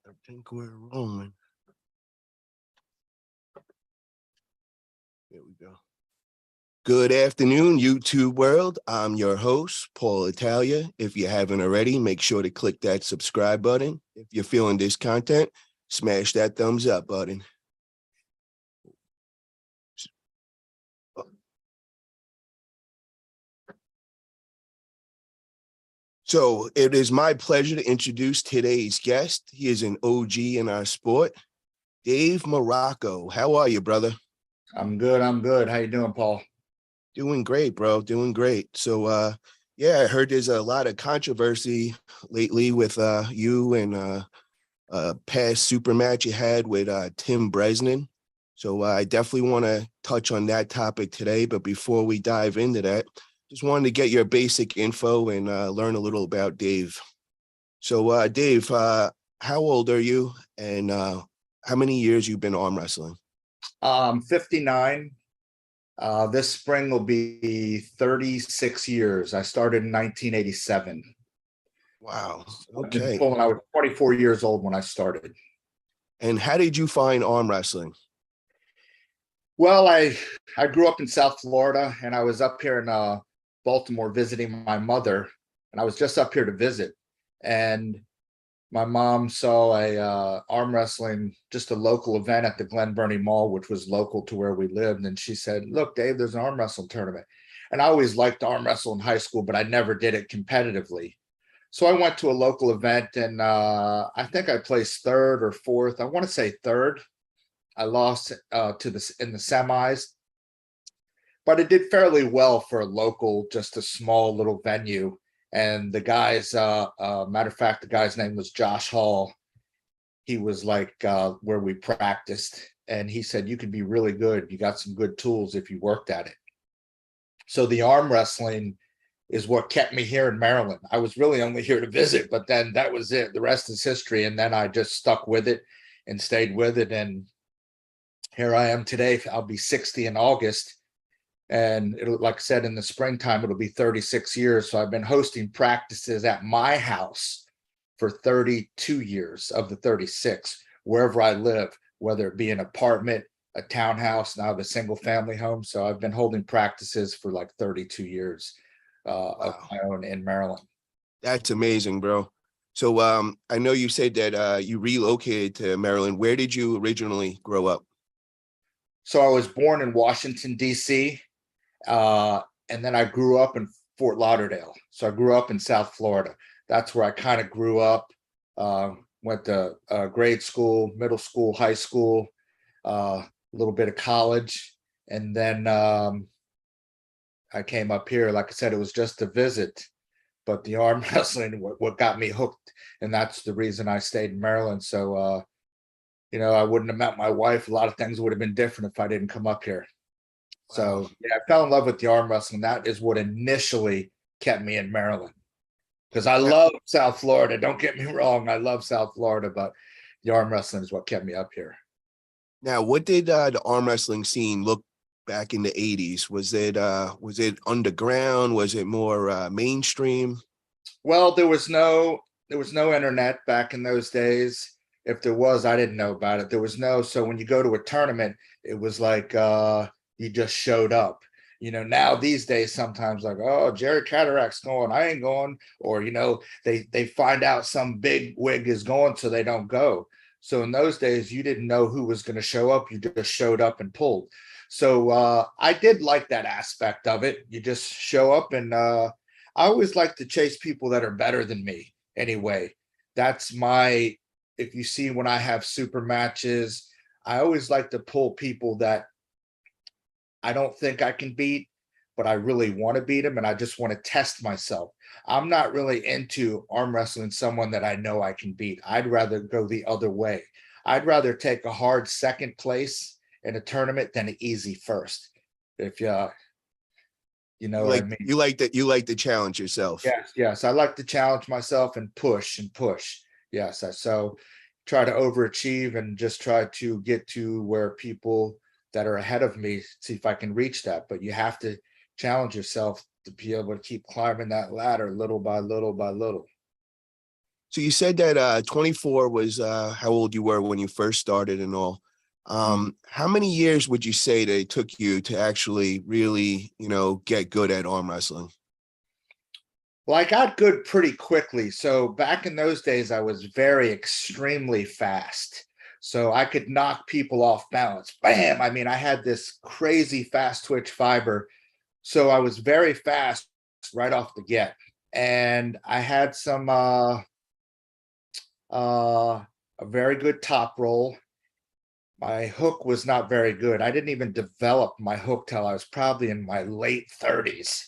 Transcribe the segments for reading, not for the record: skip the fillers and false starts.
I think we're rolling. There we go. Good afternoon, YouTube world. I'm your host, Paul Italia. If you haven't already, make sure to click that subscribe button. If you're feeling this content, smash that thumbs up button. So it is my pleasure to introduce today's guest. He is an OG in our sport, Dave Marrocco. How are you, brother? I'm good. I'm good. How you doing, Paul? Doing great, bro. Doing great. So, yeah, I heard there's a lot of controversy lately with you and past super match you had with Tim Bresnan. So I definitely want to touch on that topic today. But before we dive into that, just wanted to get your basic info and learn a little about Dave. So, Dave, how old are you, and how many years you've been arm wrestling? 59. This spring will be 36 years. I started in 1987. Wow. Okay. Okay. I was 24 years old when I started. And how did you find arm wrestling? Well, I grew up in South Florida, and I was up here in Baltimore visiting my mother, and I was just up here to visit. And my mom saw a arm wrestling, just a local event at the Glen Burnie Mall, which was local to where we lived. And she said, "Look, Dave, there's an arm wrestling tournament." And I always liked arm wrestle in high school, but I never did it competitively. So I went to a local event, and I think I placed third or fourth. I want to say third. I lost in the semis, but it did fairly well for a local, just a small little venue. And the guys, matter of fact, the guy's name was Josh Hall. He was like where we practiced, and he said, "You could be really good. You got some good tools if you worked at it." So the arm wrestling is what kept me here in Maryland. I was really only here to visit, but then that was it. The rest is history. And then I just stuck with it and stayed with it. And here I am today. I'll be 60 in August. And it'll, like I said, in the springtime, it'll be 36 years. So I've been hosting practices at my house for 32 years of the 36, wherever I live, whether it be an apartment, a townhouse, now the single family home. So I've been holding practices for like 32 years of my own in Maryland. That's amazing, bro. So I know you said that you relocated to Maryland. Where did you originally grow up? So I was born in Washington, D.C., and then I grew up in Fort Lauderdale. So I grew up in South Florida. That's where I kind of grew up, went to grade school, middle school, high school, a little bit of college. And then I came up here. Like I said, it was just a visit. But the arm wrestling, what got me hooked. And that's the reason I stayed in Maryland. So, I wouldn't have met my wife. A lot of things would have been different if I didn't come up here. So yeah, I fell in love with the arm wrestling. That is what initially kept me in Maryland, because I love South Florida. Don't get me wrong. I love South Florida, but the arm wrestling is what kept me up here. Now, what did the arm wrestling scene look back in the 80s? Was it underground? Was it more mainstream? Well, there was no internet back in those days. If there was, I didn't know about it. There was no, so when you go to a tournament, it was like you just showed up. Now these days, sometimes like, "Oh, Jerry Cadaract's going, I ain't going," or they find out some big wig is going, so they don't go. So in those days, you didn't know who was going to show up. You just showed up and pulled. So I did like that aspect of it. You just show up, and I always like to chase people that are better than me. Anyway, that's my. If you see when I have super matches, I always like to pull people that I don't think I can beat, but I really want to beat them, and I just want to test myself. I'm not really into arm wrestling someone that I know I can beat. I'd rather go the other way. I'd rather take a hard second place in a tournament than an easy first. If you know what I mean. You like that. You like to challenge yourself. Yes. I like to challenge myself and push and push. Yes. So try to overachieve and just try to get to where people that are ahead of me, see if I can reach that. But you have to challenge yourself to be able to keep climbing that ladder little by little by little. So you said that 24 was how old you were when you first started and all. How many years would you say that it took you to actually really, get good at arm wrestling? Well, I got good pretty quickly. So back in those days, I was very extremely fast. So I could knock people off balance. Bam! I mean, I had this crazy fast twitch fiber. So I was very fast right off the get. And I had some a very good top roll. My hook was not very good. I didn't even develop my hook till I was probably in my late 30s.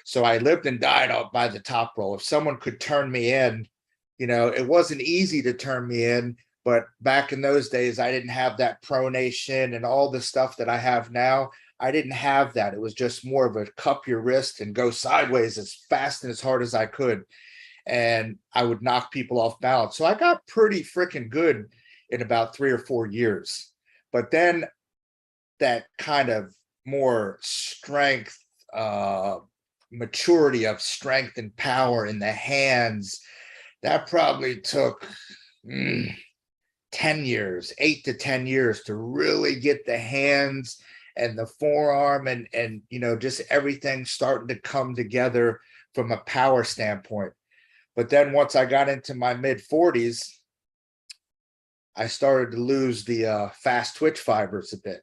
So I lived and died out by the top roll. If someone could turn me in, it wasn't easy to turn me in, but back in those days, I didn't have that pronation and all the stuff that I have now. I didn't have that. It was just more of a cup your wrist and go sideways as fast and as hard as I could. And I would knock people off balance. So I got pretty freaking good in about 3 or 4 years. But then that kind of more strength, maturity of strength and power in the hands, that probably took 10 years, 8 to 10 years to really get the hands and the forearm and just everything starting to come together from a power standpoint. But then once I got into my mid 40s, I started to lose the fast twitch fibers a bit,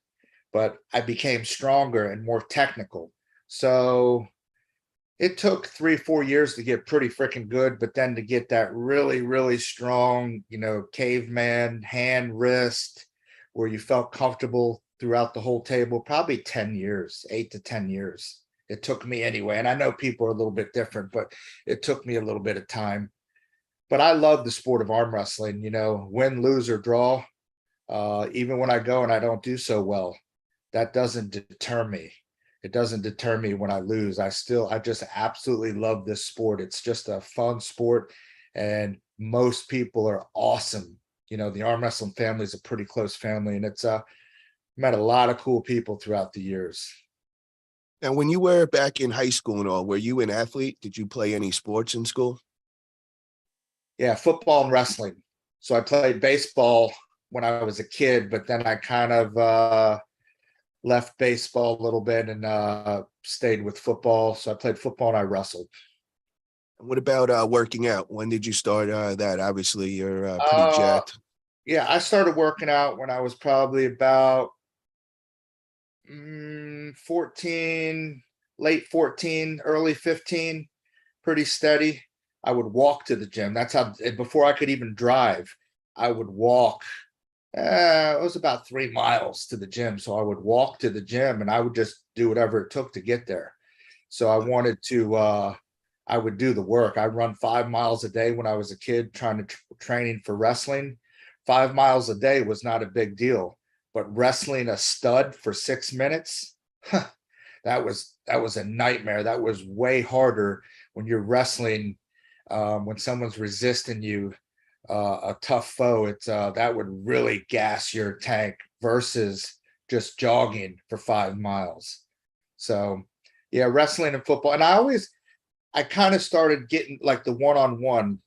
but I became stronger and more technical. So it took 3 or 4 years to get pretty freaking good, but then to get that really, really strong, caveman hand wrist where you felt comfortable throughout the whole table, probably 10 years, 8 to 10 years. It took me anyway. And I know people are a little bit different, but it took me a little bit of time. But I love the sport of arm wrestling, win, lose, or draw. Even when I go and I don't do so well, that doesn't deter me. It doesn't deter me when I lose. I just absolutely love this sport. It's just a fun sport. And most people are awesome. The arm wrestling family is a pretty close family. And it's met a lot of cool people throughout the years. Now, when you were back in high school and all, were you an athlete? Did you play any sports in school? Yeah, football and wrestling. So I played baseball when I was a kid, but then I kind of left baseball a little bit and stayed with football. So I played football and I wrestled. What about working out? When did you start that? Obviously, you're pretty jacked. Yeah, I started working out when I was probably about 14, late 14, early 15, pretty steady. I would walk to the gym. That's how, before I could even drive, I would walk. It was about 3 miles to the gym. So I would walk to the gym and I would just do whatever it took to get there. So I wanted to, I would do the work. I run 5 miles a day when I was a kid trying to training for wrestling. 5 miles a day was not a big deal, but wrestling a stud for 6 minutes, that was a nightmare. That was way harder when you're wrestling. When someone's resisting you, a tough foe, it's that would really gas your tank versus just jogging for 5 miles. So yeah, wrestling and football. And I kind of started getting like the one-on-one.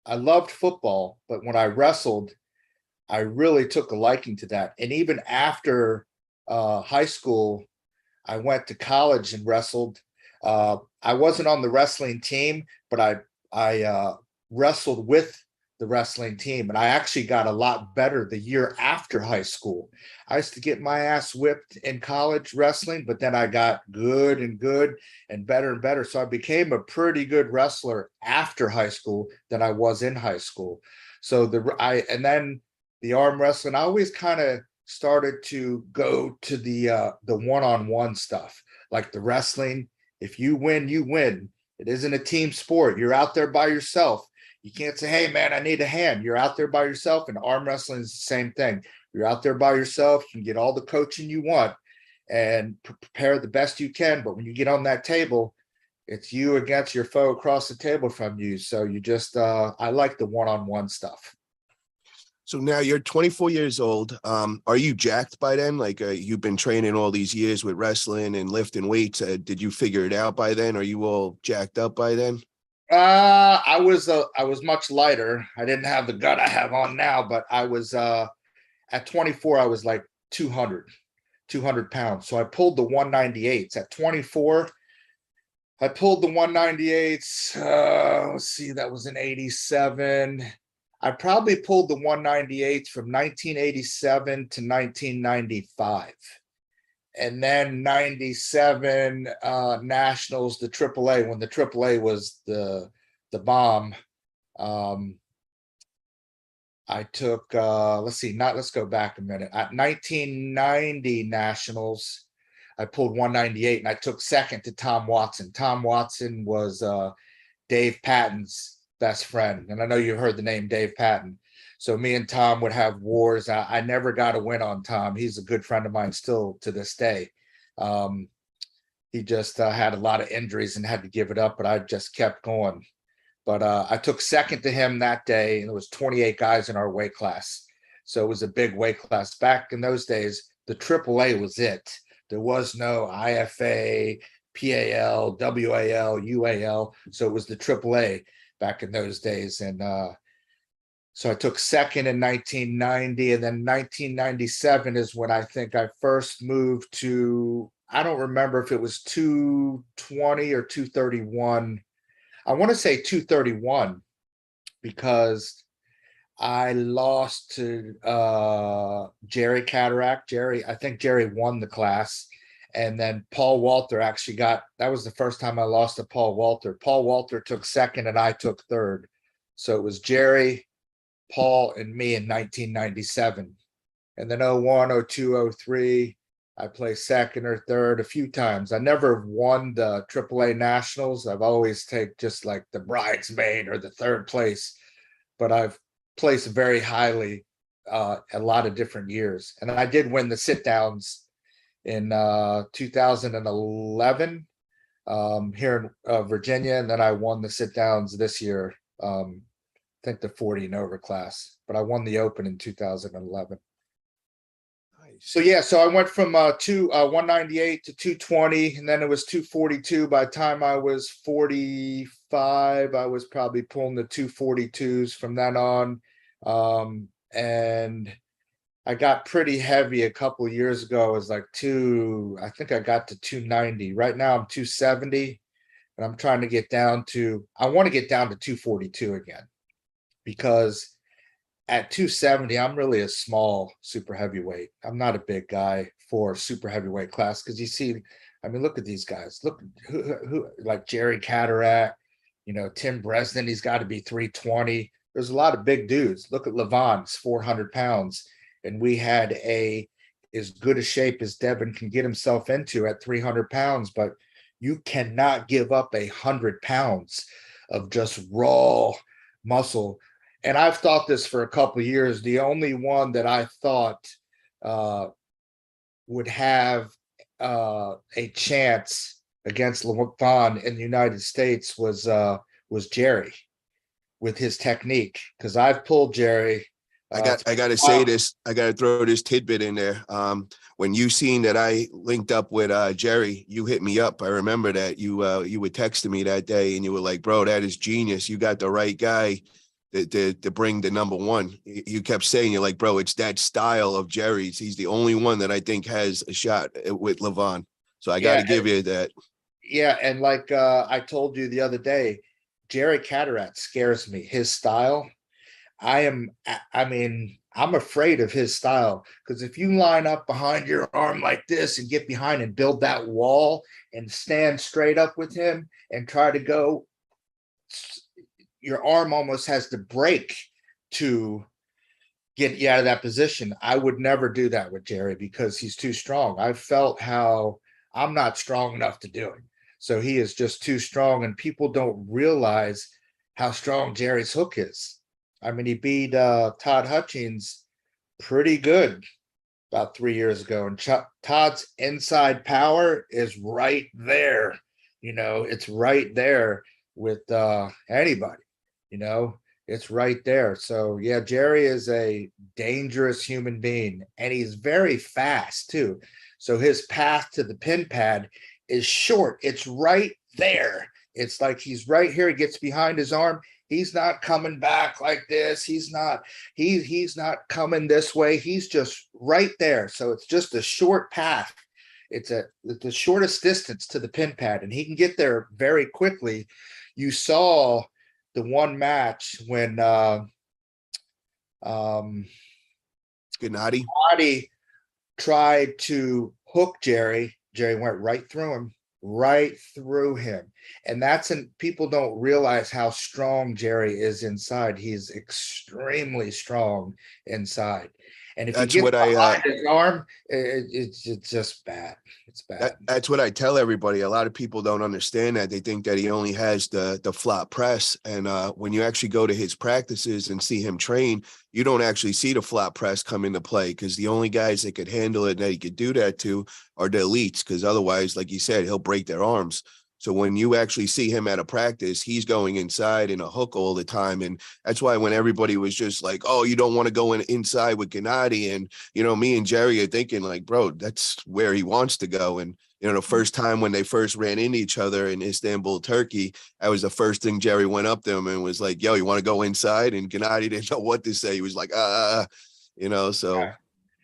I loved football, but when I wrestled, I really took a liking to that. And even after high school, I went to college and wrestled. I wasn't on the wrestling team, but I wrestled with the wrestling team, and I actually got a lot better the year after high school. I used to get my ass whipped in college wrestling, but then I got good and better and better. So I became a pretty good wrestler after high school than I was in high school. So and then the arm wrestling, I always kind of started to go to the one-on-one stuff, like the wrestling. If you win, you win. It isn't a team sport. You're out there by yourself. You can't say, hey, man, I need a hand. You're out there by yourself. And arm wrestling is the same thing. You're out there by yourself. You can get all the coaching you want and prepare the best you can. But when you get on that table, it's you against your foe across the table from you. So you just, I like the one-on-one stuff. So now you're 24 years old. Are you jacked by then? Like you've been training all these years with wrestling and lifting weights. Did you figure it out by then? Are you all jacked up by then? I was much lighter. I didn't have the gut I have on now, but I was at 24, I was like 200 pounds. So I pulled the 198s at 24. I pulled the 198s. Let's see, that was in 87. I probably pulled the 198s from 1987 to 1995. And then 97 nationals, the AAA, when the AAA was the bomb. I took let's go back a minute. At 1990 nationals, I pulled 198 and I took second to Tom Watson. Tom Watson was Dave Patton's best friend. And I know you heard the name Dave Patton. So me and Tom would have wars. I never got a win on Tom. He's a good friend of mine still to this day. He just had a lot of injuries and had to give it up, but I just kept going. But I took second to him that day, and there was 28 guys in our weight class. So it was a big weight class. Back in those days, the AAA was it. There was no IFA, PAL, WAL, UAL. So it was the AAA back in those days. And so I took second in 1990. And then 1997 is when I think I first moved to, I don't remember if it was 220 or 231. I want to say 231 because I lost to Jerry Cadorette. I think Jerry won the class. And then Paul Walter actually that was the first time I lost to Paul Walter. Paul Walter took second and I took third. So it was Jerry, Paul, and me in 1997. And then 01, 02, 03, I placed second or third a few times. I never won the AAA nationals. I've always taken just like the bridesmaid or the third place, but I've placed very highly a lot of different years. And I did win the sit downs in 2011 here in Virginia. And then I won the sit downs this year. I think the 40 and over class, but I won the open in 2011. So yeah, so I went from 198 to 220, and then it was 242. By the time I was 45, I was probably pulling the 242s from then on. And I got pretty heavy a couple of years ago. It was like I think I got to 290. Right now I'm 270, and I'm trying to get down to, I want to get down to 242 again, because at 270, I'm really a small super heavyweight. I'm not a big guy for super heavyweight class, because you see, I mean, look at these guys. Look who like Jerry Cadorette, Tim Bresnan. He's got to be 320. There's a lot of big dudes. Look at Levan, it's 400 pounds, and we had as good a shape as Devin can get himself into at 300 pounds. But you cannot give up 100 pounds of just raw muscle. And I've thought this for a couple of years. The only one that I thought would have a chance against Levan in the United States was Jerry with his technique. Because I've pulled Jerry. I got to say this. I got to throw this tidbit in there. When you seen that I linked up with Jerry, you hit me up. I remember that you were texting me that day, and you were like, "Bro, that is genius. You got the right guy to bring the number one." You kept saying, you're like, "Bro, it's that style of Jerry's. He's the only one that I think has a shot with Levan." So I got to give you that. Yeah, and like I told you the other day, Jerry Cadorette scares me. His style, I'm afraid of his style, because if you line up behind your arm like this and get behind and build that wall and stand straight up with him and try to go, your arm almost has to break to get you out of that position. I would never do that with Jerry because he's too strong. I've felt how I'm not strong enough to do it. So he is just too strong, and people don't realize how strong Jerry's hook is. I mean, he beat Todd Hutchings pretty good about 3 years ago, and Todd's inside power is right there. It's right there with anybody. It's right there. So yeah, Jerry is a dangerous human being, and he's very fast too. So his path to the pin pad is short. It's right there. It's like he's right here. He gets behind his arm. He's not coming back like this. He's not coming this way. He's just right there. So it's just a short path. It's the shortest distance to the pin pad, and he can get there very quickly. You saw the one match when Gennady. Gennady tried to hook Jerry. Jerry went right through him. And people don't realize how strong Jerry is inside. He's extremely strong inside. And if he That's gets what I behind his arm, it's just bad. It's bad. that's what I tell everybody. A lot of people don't understand that. They think that he only has the flop press. And when you actually go to his practices and see him train, you don't actually see the flop press come into play, because the only guys that could handle it, that he could do that to, are the elites, because otherwise, like you said, he'll break their arms. So when you actually see him at a practice, he's going inside in a hook all the time. And that's why when everybody was just like, oh, you don't want to go inside with Gennady. And, me and Jerry are thinking like, bro, that's where he wants to go. And, the first time when they first ran into each other in Istanbul, Turkey, that was the first thing Jerry went up to him and was like, yo, you want to go inside? And Gennady didn't know what to say. He was like, so.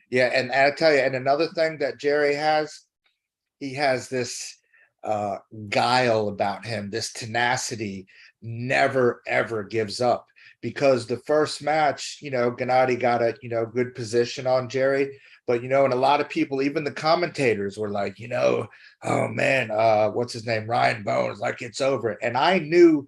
Yeah. And I tell you, and another thing that Jerry has, he has this guile about him, this tenacity, never ever gives up. Because the first match, Gennady got a good position on Jerry, but and a lot of people, even the commentators, were like, oh man, what's his name, Ryan Bones, like it's over. And I knew,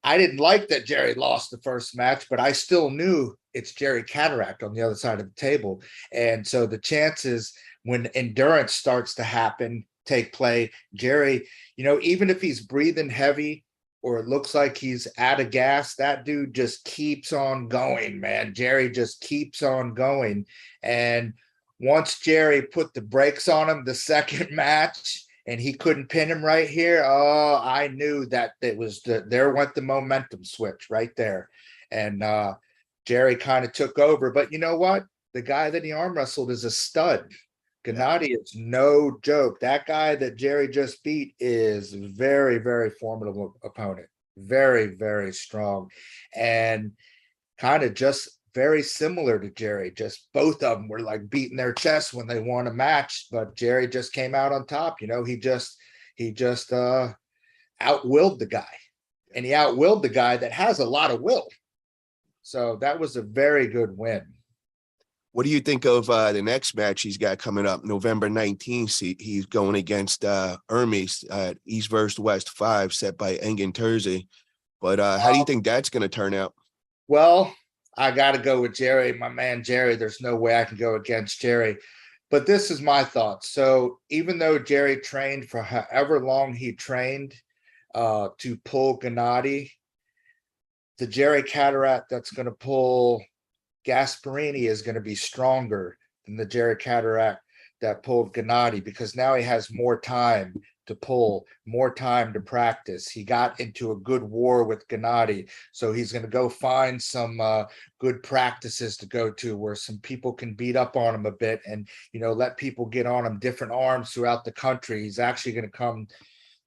I didn't like that Jerry lost the first match, but I still knew it's Jerry Cadorette on the other side of the table. And so the chances when endurance starts to take play, Jerry, even if he's breathing heavy or it looks like he's out of gas, that dude just keeps on going, man. Jerry just keeps on going. And once Jerry put the brakes on him the second match and he couldn't pin him right here, oh, I knew that it was there went the momentum switch right there. And Jerry kind of took over. But you know what? The guy that he arm wrestled is a stud. Gennady is no joke. That guy that Jerry just beat is very, very formidable opponent. Very, very strong. And kind of just very similar to Jerry. Just both of them were like beating their chests when they won a match, but Jerry just came out on top. He just outwilled the guy. And he outwilled the guy that has a lot of will. So that was a very good win. What do you think of the next match he's got coming up, November 19th? He's going against Hermes at East vs. West 5, set by Engin Terzi. But how do you think that's going to turn out? Well, I got to go with Jerry, my man Jerry. There's no way I can go against Jerry. But this is my thoughts. So even though Jerry trained for however long he trained to pull Gennady, the Jerry Cadorette that's going to pull Gasparini is going to be stronger than the Jerry Cadorette that pulled Gennady, because now he has more time to pull, more time to practice. He got into a good war with Gennady, so he's going to go find some good practices to go to where some people can beat up on him a bit and let people get on him different arms throughout the country. He's actually going to come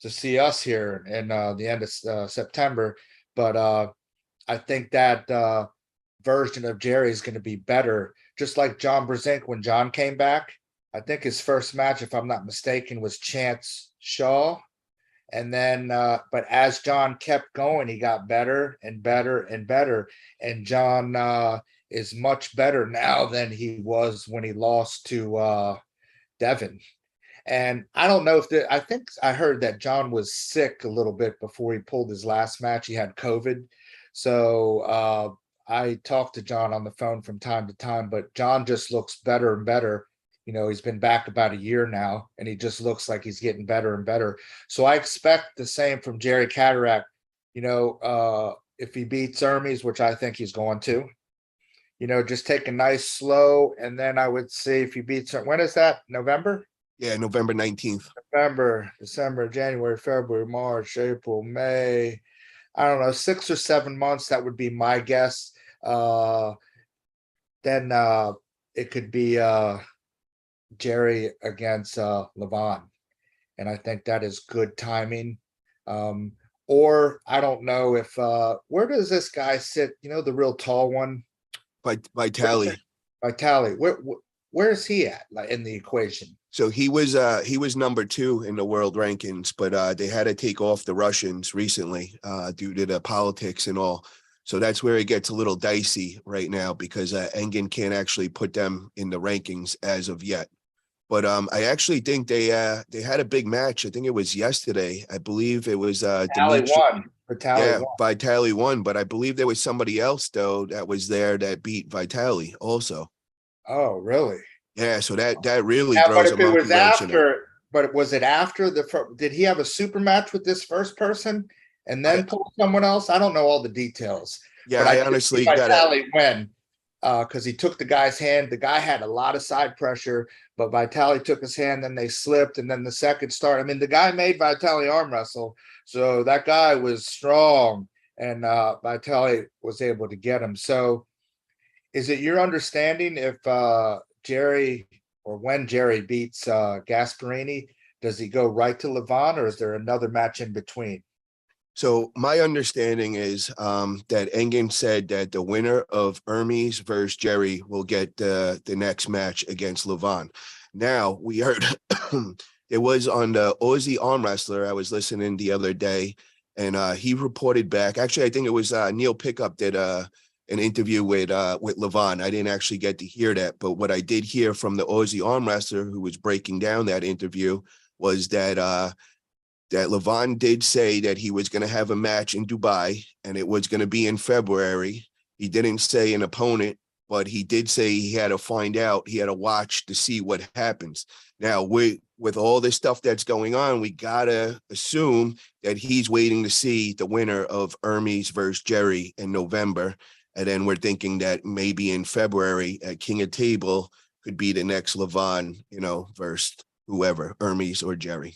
to see us here in the end of September, but I think that version of Jerry is going to be better. Just like John Brzenk, when John came back, I think his first match, if I'm not mistaken, was Chance Shaw. And then, but as John kept going, he got better and better and better. And John is much better now than he was when he lost to Devin. And I don't know I think I heard that John was sick a little bit before he pulled his last match. He had COVID. So I talk to John on the phone from time to time, but John just looks better and better. He's been back about a year now, and he just looks like he's getting better and better. So I expect the same from Jerry Cadorette. If he beats Hermes, which I think he's going to, just take a nice slow, and then I would see if he beats her. When is that? November? Yeah, November 19th. November, December, January, February, March, April, May. I don't know, 6 or 7 months. That would be my guess. Then it could be Jerry against Levan. And I think that is good timing. or I don't know if where does this guy sit? You know, the real tall one, By tally. Vitali. Where is he at, like, in the equation? So he was number 2 in the world rankings, but they had to take off the Russians recently due to the politics and all. So that's where it gets a little dicey right now because Engen can't actually put them in the rankings as of yet. But I actually think they had a big match. I think it was yesterday. I believe it was Vitali Dimitri. won. Vitali Yeah, won. Vitali won, but I believe there was somebody else though that was there that beat Vitali also. Oh, really? Yeah, so that really Yeah, but throws a if it monkey was wrench in it. after, but was it after did he have a super match with this first person and I then pull someone else? I don't know all the details, yeah, but I I did see honestly gotta. Vitali win because he took the guy's hand. The guy had a lot of side pressure, but Vitali took his hand, then they slipped, and then the second start. I mean, the guy made Vitali arm wrestle, so that guy was strong, and Vitali was able to get him. So, is it your understanding if Jerry or when Jerry beats Gasparini, does he go right to Levan or is there another match in between? So my understanding is that Engen said that the winner of Hermes versus Jerry will get the next match against Levan. Now we heard it was on the Aussie arm wrestler. I was listening the other day, and he reported back. Actually, I think it was Neil Pickup did an interview with Levan. I didn't actually get to hear that, but what I did hear from the Aussie arm wrestler who was breaking down that interview was that that Levan did say that he was going to have a match in Dubai and it was going to be in February. He didn't say an opponent, but he did say he had to find out. He had to watch to see what happens. Now, with all this stuff that's going on, we got to assume that he's waiting to see the winner of Hermes versus Jerry in November. And then we're thinking that maybe in February at King of Table could be the next Levan, versus whoever, Hermes or Jerry.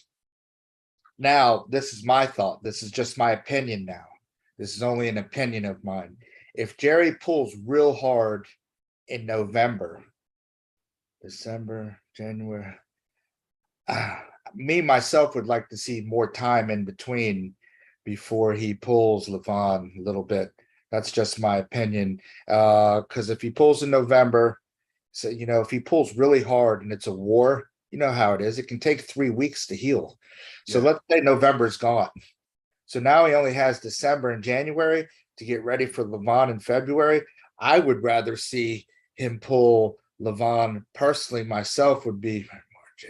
Now, this is my thought. This is just my opinion now. This is only an opinion of mine. If Jerry pulls real hard in November, December, January, me myself would like to see more time in between before he pulls Levan a little bit. That's just my opinion. Because if he pulls in November, so if he pulls really hard and it's a war, you know how it is. It can take 3 weeks to heal. So let's say November's gone. So now he only has December and January to get ready for Levan in February. I would rather see him pull Levan personally. Myself would be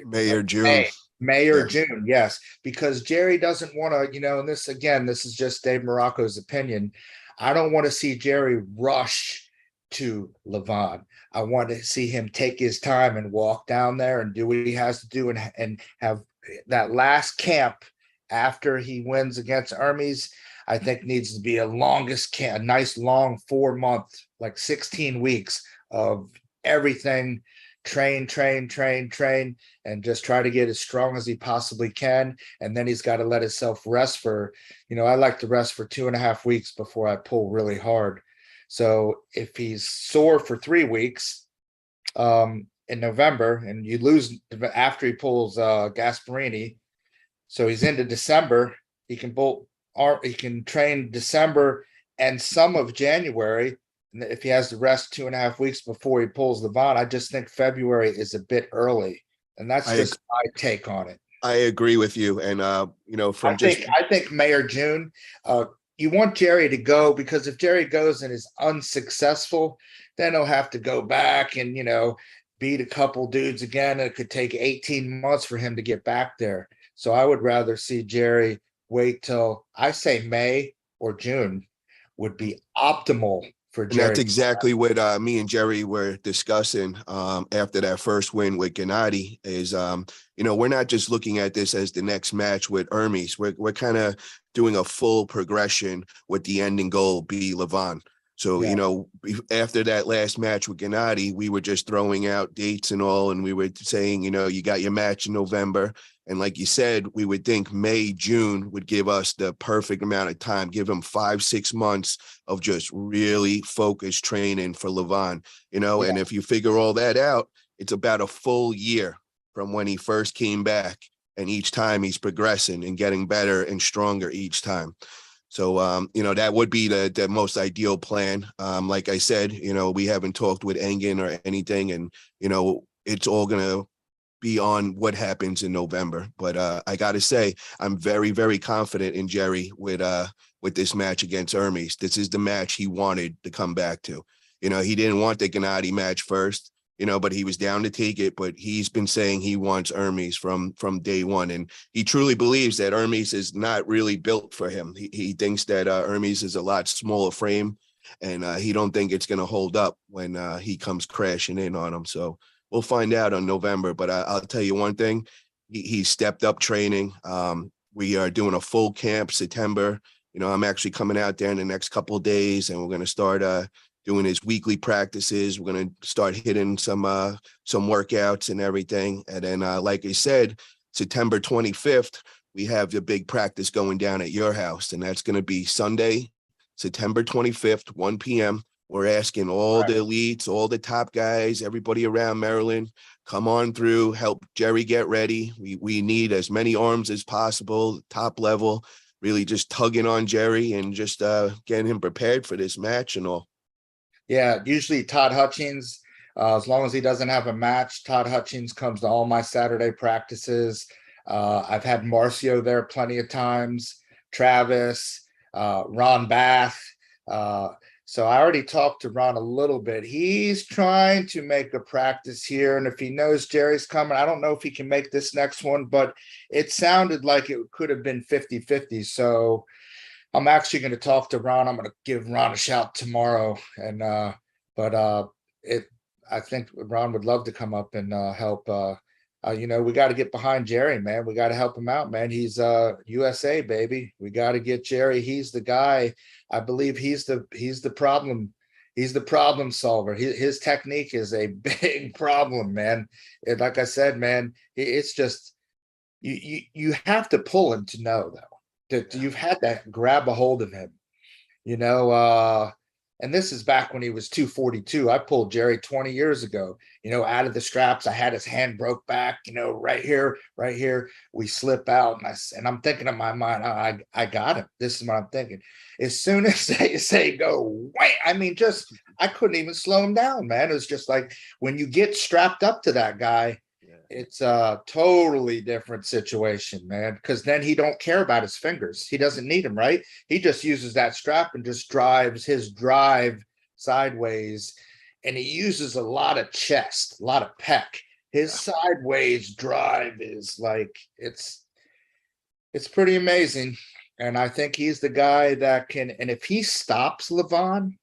May or June. May or June, yes, because Jerry doesn't want to, and this is just Dave Morocco's opinion. I don't want to see Jerry rush to Levan. I want to see him take his time and walk down there and do what he has to do and have that last camp after he wins against Hermes. I think needs to be a nice long 4-month, like 16 weeks of everything. Train, and just try to get as strong as he possibly can. And then he's got to let himself rest for, I like to rest for 2.5 weeks before I pull really hard. So if he's sore for 3 weeks in November and you lose after he pulls Gasparini, so he's into December, he can train December and some of January. And if he has to rest 2.5 weeks before he pulls Levan, I just think February is a bit early. And that's just my take on it. I agree with you. And I think May or June, you want Jerry to go, because if Jerry goes and is unsuccessful, then he'll have to go back and, beat a couple dudes again. It could take 18 months for him to get back there. So I would rather see Jerry wait till, I say May or June would be optimal for Jerry. And that's exactly what me and Jerry were discussing after that first win with Gennady is, we're not just looking at this as the next match with Hermes. We're kind of doing a full progression with the ending goal be Levan. So, after that last match with Gennady, we were just throwing out dates and all, and we were saying, you got your match in November. And like you said, we would think May, June would give us the perfect amount of time, give him 5-6 months of just really focused training for Levan, and if you figure all that out, it's about a full year from when he first came back. and each time he's progressing and getting better and stronger each time. So, that would be the most ideal plan. Like I said, we haven't talked with Engen or anything, and, it's all going to be on what happens in November. But I got to say, I'm very, very confident in Jerry with this match against Hermes. This is the match he wanted to come back to. He didn't want the Gennady match first, but he was down to take it. But he's been saying he wants Hermes from day one. And he truly believes that Hermes is not really built for him. He thinks that Hermes is a lot smaller frame, and he don't think it's going to hold up when he comes crashing in on him. So we'll find out on November. But I'll tell you one thing, he stepped up training. We are doing a full camp September. I'm actually coming out there in the next couple of days, and we're going to start doing his weekly practices. We're going to start hitting some workouts and everything. And then, like I said, September 25th, we have the big practice going down at your house, and that's going to be Sunday, September 25th, 1 p.m. We're asking all the elites, all the top guys, everybody around Maryland, come on through, help Jerry get ready. We need as many arms as possible, top level, really just tugging on Jerry and just getting him prepared for this match and all. Yeah, usually Todd Hutchings, as long as he doesn't have a match, Todd Hutchings comes to all my Saturday practices. I've had Marcio there plenty of times, Travis, Ron Bath. So I already talked to Ron a little bit. He's trying to make a practice here. And if he knows Jerry's coming, I don't know if he can make this next one, but it sounded like it could have been 50-50. So I'm actually going to talk to Ron. I'm going to give Ron a shout tomorrow. And, I think Ron would love to come up and help. We got to get behind Jerry, man. We got to help him out, man. He's USA, baby. We got to get Jerry. He's the guy. I believe he's the problem. He's the problem solver. His technique is a big problem, man. Like I said, man, it's just you have to pull him to know, though, that you've had to grab a hold of him, and this is back when he was 242. I pulled Jerry 20 years ago, out of the straps. I had his hand broke back, right here. We slip out. And I'm thinking in my mind, I got him. This is what I'm thinking. As soon as they say go, wham, I couldn't even slow him down, man. It was just like when you get strapped up to that guy, it's a totally different situation, man, because then he don't care about his fingers. He doesn't need them, right? He just uses that strap and just drives his drive sideways, and he uses a lot of chest, a lot of pec. His sideways drive is like, it's pretty amazing. And I think he's the guy that can, and if he stops Levan,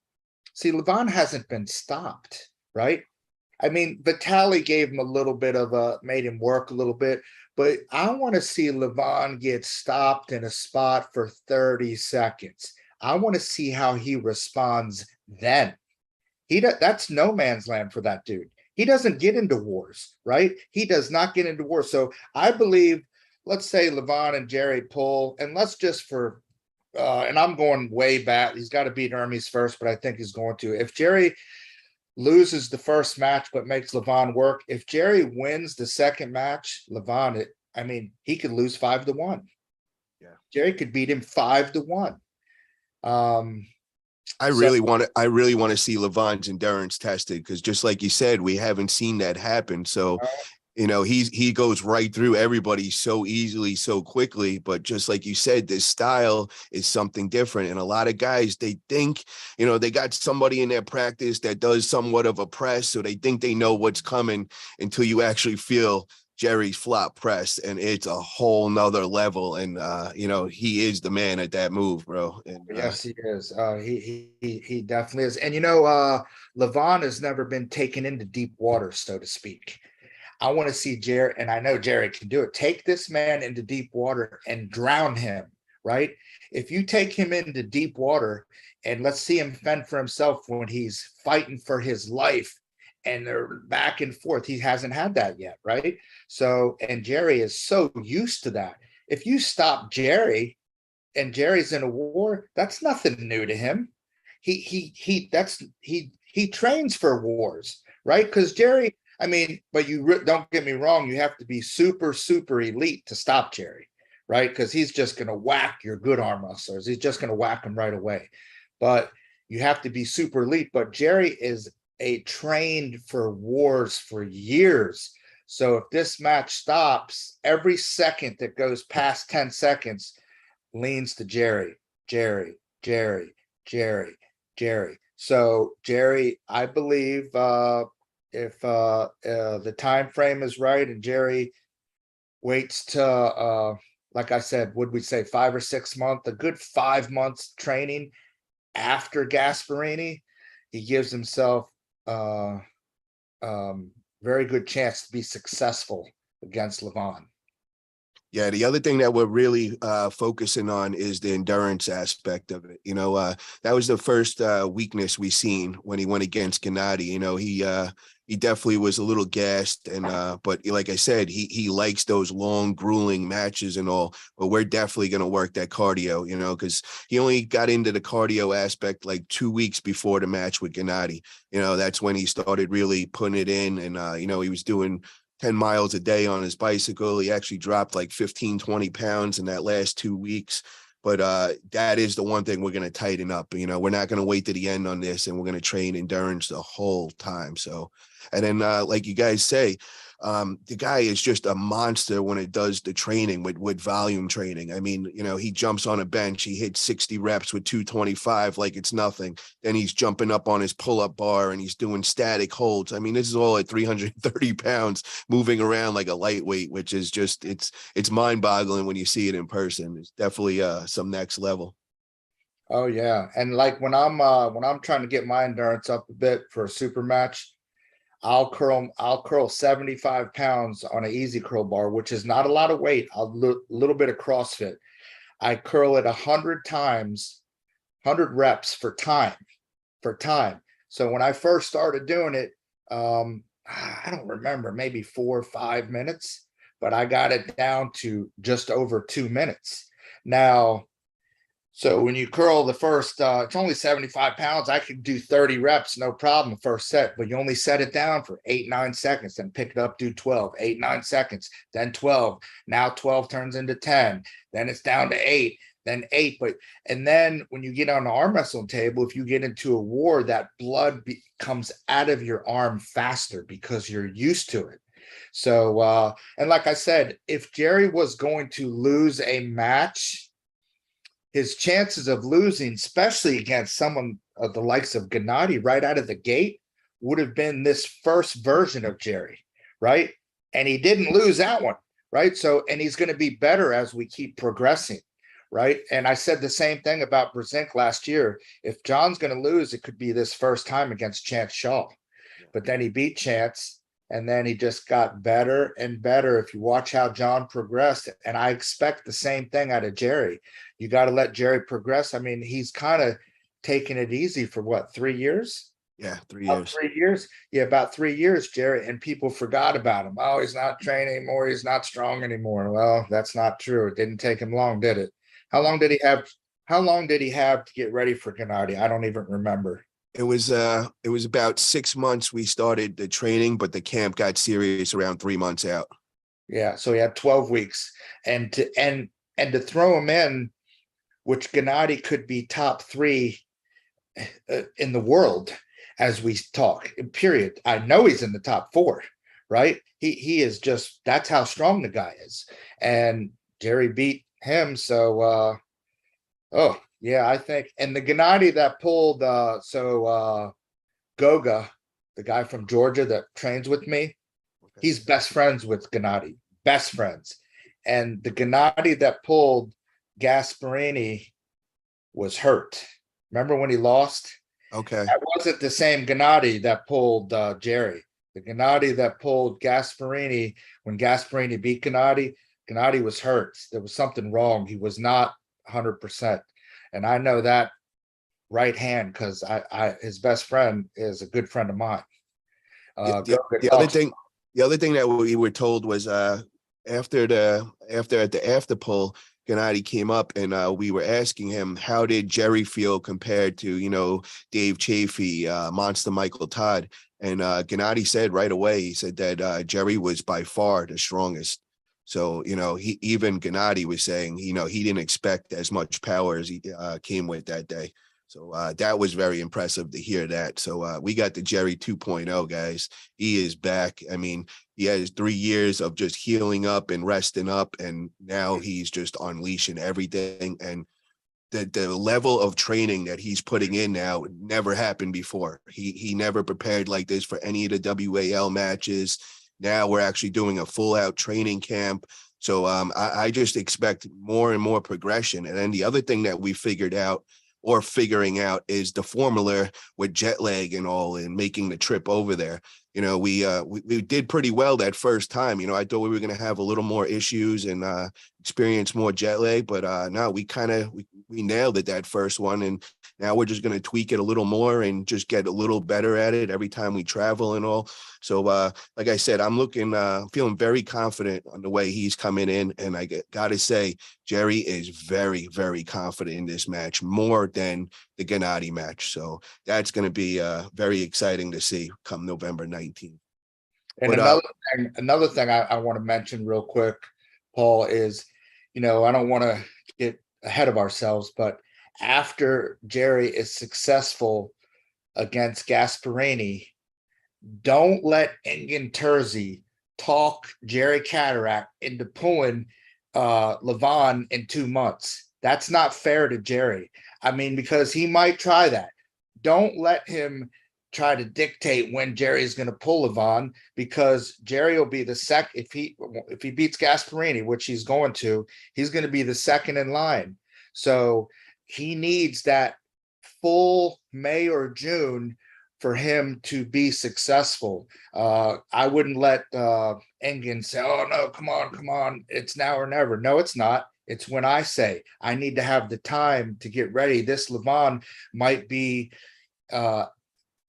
see, Levan hasn't been stopped, right? I mean, Vitali gave him a little bit of made him work a little bit, but I want to see Levan get stopped in a spot for 30 seconds. I want to see how he responds then. That's no man's land for that dude. He doesn't get into wars, right? He does not get into wars. So I believe, let's say Levan and Jerry pull, and let's just and I'm going way back. He's got to beat Hermes first, but I think he's going to. If Jerry loses the first match but makes Levan work, if Jerry wins the second match, Levan, he could lose 5-1. Yeah, Jerry could beat him 5-1. I really want to see Levan's endurance tested, because just like you said, we haven't seen that happen. So he goes right through everybody so easily, so quickly. But just like you said, this style is something different. And a lot of guys, they think, they got somebody in their practice that does somewhat of a press, so they think they know what's coming until you actually feel Jerry's flop press, and it's a whole nother level. And he is the man at that move, bro. And, yes, he is. He definitely is. And Levan has never been taken into deep water, so to speak. I want to see Jerry, and I know Jerry can do it. Take this man into deep water and drown him, right? If you take him into deep water and let's see him fend for himself when he's fighting for his life and they're back and forth, he hasn't had that yet, right? So, and Jerry is so used to that. If you stop Jerry and Jerry's in a war, that's nothing new to him. He trains for wars, right? Because Jerry, I mean, but don't get me wrong, you have to be super, super elite to stop Jerry, right? Because he's just going to whack your good arm wrestlers. He's just going to whack them right away. But you have to be super elite. But Jerry is trained for wars for years. So if this match stops, every second that goes past 10 seconds leans to Jerry, Jerry, Jerry, Jerry, Jerry. So Jerry, I believe if the time frame is right and Jerry waits to like I said, would we say 5 or 6 months, a good 5 months training after Gasparini, he gives himself very good chance to be successful against Levan. Yeah, the other thing that we're really focusing on is the endurance aspect of it. You know, that was the first weakness we seen when he went against Gennady. You know, he definitely was a little gassed, and but like I said, he likes those long, grueling matches and all. But we're definitely going to work that cardio, you know, because he only got into the cardio aspect like 2 weeks before the match with Gennady. You know, that's when he started really putting it in, and you know, he was doing 10 miles a day on his bicycle. He actually dropped like 15, 20 pounds in that last 2 weeks. But that is the one thing we're going to tighten up. You know, we're not going to wait to the end on this, and we're going to train endurance the whole time. So, and then like you guys say, the guy is just a monster when it does the training with volume training. I mean, you know, he jumps on a bench, he hits 60 reps with 225 like it's nothing. Then he's jumping up on his pull-up bar and he's doing static holds. I mean, this is all at 330 pounds moving around like a lightweight, which is just, it's mind-boggling when you see it in person. It's definitely some next level. Oh yeah. And like when I'm trying to get my endurance up a bit for a super match, I'll curl 75 pounds on an easy curl bar, which is not a lot of weight. A little bit of CrossFit. I curl it 100 times, 100 reps for time. So when I first started doing it, I don't remember, maybe 4 or 5 minutes, but I got it down to just over 2 minutes. Now, so when you curl the first, it's only 75 pounds. I could do 30 reps, no problem, first set, but you only set it down for 8, 9 seconds, then pick it up, do 12, 8, 9 seconds, then 12. Now 12 turns into 10. Then it's down to 8, then 8. And then when you get on the arm wrestling table, if you get into a war, that blood comes out of your arm faster because you're used to it. So, and like I said, if Jerry was going to lose a match, his chances of losing, especially against someone of the likes of Gennady right out of the gate, would have been this first version of Jerry, right? And he didn't lose that one, right? So, and he's going to be better as we keep progressing, right? And I said the same thing about Brzezinski last year. If John's going to lose, it could be this first time against Chance Shaw. But then he beat Chance, and then he just got better and better. If you watch how John progressed, and I expect the same thing out of Jerry. You got to let Jerry progress. I mean, he's kind of taking it easy for what, 3 years? Yeah, 3 years. 3 years. Yeah, about 3 years, Jerry. And people forgot about him. Oh, he's not training anymore. He's not strong anymore. Well, that's not true. It didn't take him long, did it? How long did he have to get ready for Gennady? I don't even remember. It was about 6 months we started the training, but the camp got serious around 3 months out. Yeah, so he had 12 weeks. And to throw him in, which Gennady could be top 3 in the world as we talk, period. I know he's in the top 4, right? He is just, that's how strong the guy is. And Jerry beat him. So, oh, yeah, I think. And the Gennady that pulled, Goga, the guy from Georgia that trains with me, he's best friends with Gennady, best friends. And the Gennady that pulled Gasparini was hurt. Remember when he lost? Okay. That wasn't the same Gennady that pulled Jerry. The Gennady that pulled Gasparini, when Gasparini beat Gennady, Gennady was hurt. There was something wrong. He was not 100%. And I know that right hand because his best friend is a good friend of mine. The other thing that we were told was after the after pull, Gennady came up and we were asking him, how did Jerry feel compared to, Dave Chafee, Monster Michael Todd? And Gennady said right away, he said that Jerry was by far the strongest. So, even Gennady was saying, he didn't expect as much power as he came with that day. So that was very impressive to hear that. So we got the Jerry 2.0, guys. He is back. I mean, he has 3 years of just healing up and resting up, and now he's just unleashing everything. And the level of training that he's putting in now never happened before. He never prepared like this for any of the WAL matches. Now we're actually doing a full out training camp. So I just expect more and more progression. And then the other thing that we figured out, or figuring out, is the formula with jet lag and all, and making the trip over there. We did pretty well that first time. I thought we were going to have a little more issues and experience more jet lag, but no, we nailed it that first one. And now we're just going to tweak it a little more and just get a little better at it every time we travel and all. So like I said, I'm feeling very confident on the way he's coming in. And I got to say, Jerry is very, very confident in this match, more than the Gennady match. So that's going to be very exciting to see come November 19th. And but, another thing I want to mention real quick, Paul, is, I don't want to get ahead of ourselves, but after Jerry is successful against Gasparini, don't let Engin Terzi talk Jerry Cadorette into pulling Levan in 2 months. That's not fair to Jerry. I mean, because he might try that. Don't let him try to dictate when Jerry's going to pull Levan, because Jerry will be the second. If he beats Gasparini, which he's going to be the second in line. So he needs that full May or June for him to be successful. I wouldn't let Engin say, "Oh no, come on, it's now or never." No, it's not. It's when I say I need to have the time to get ready. This Levan might be,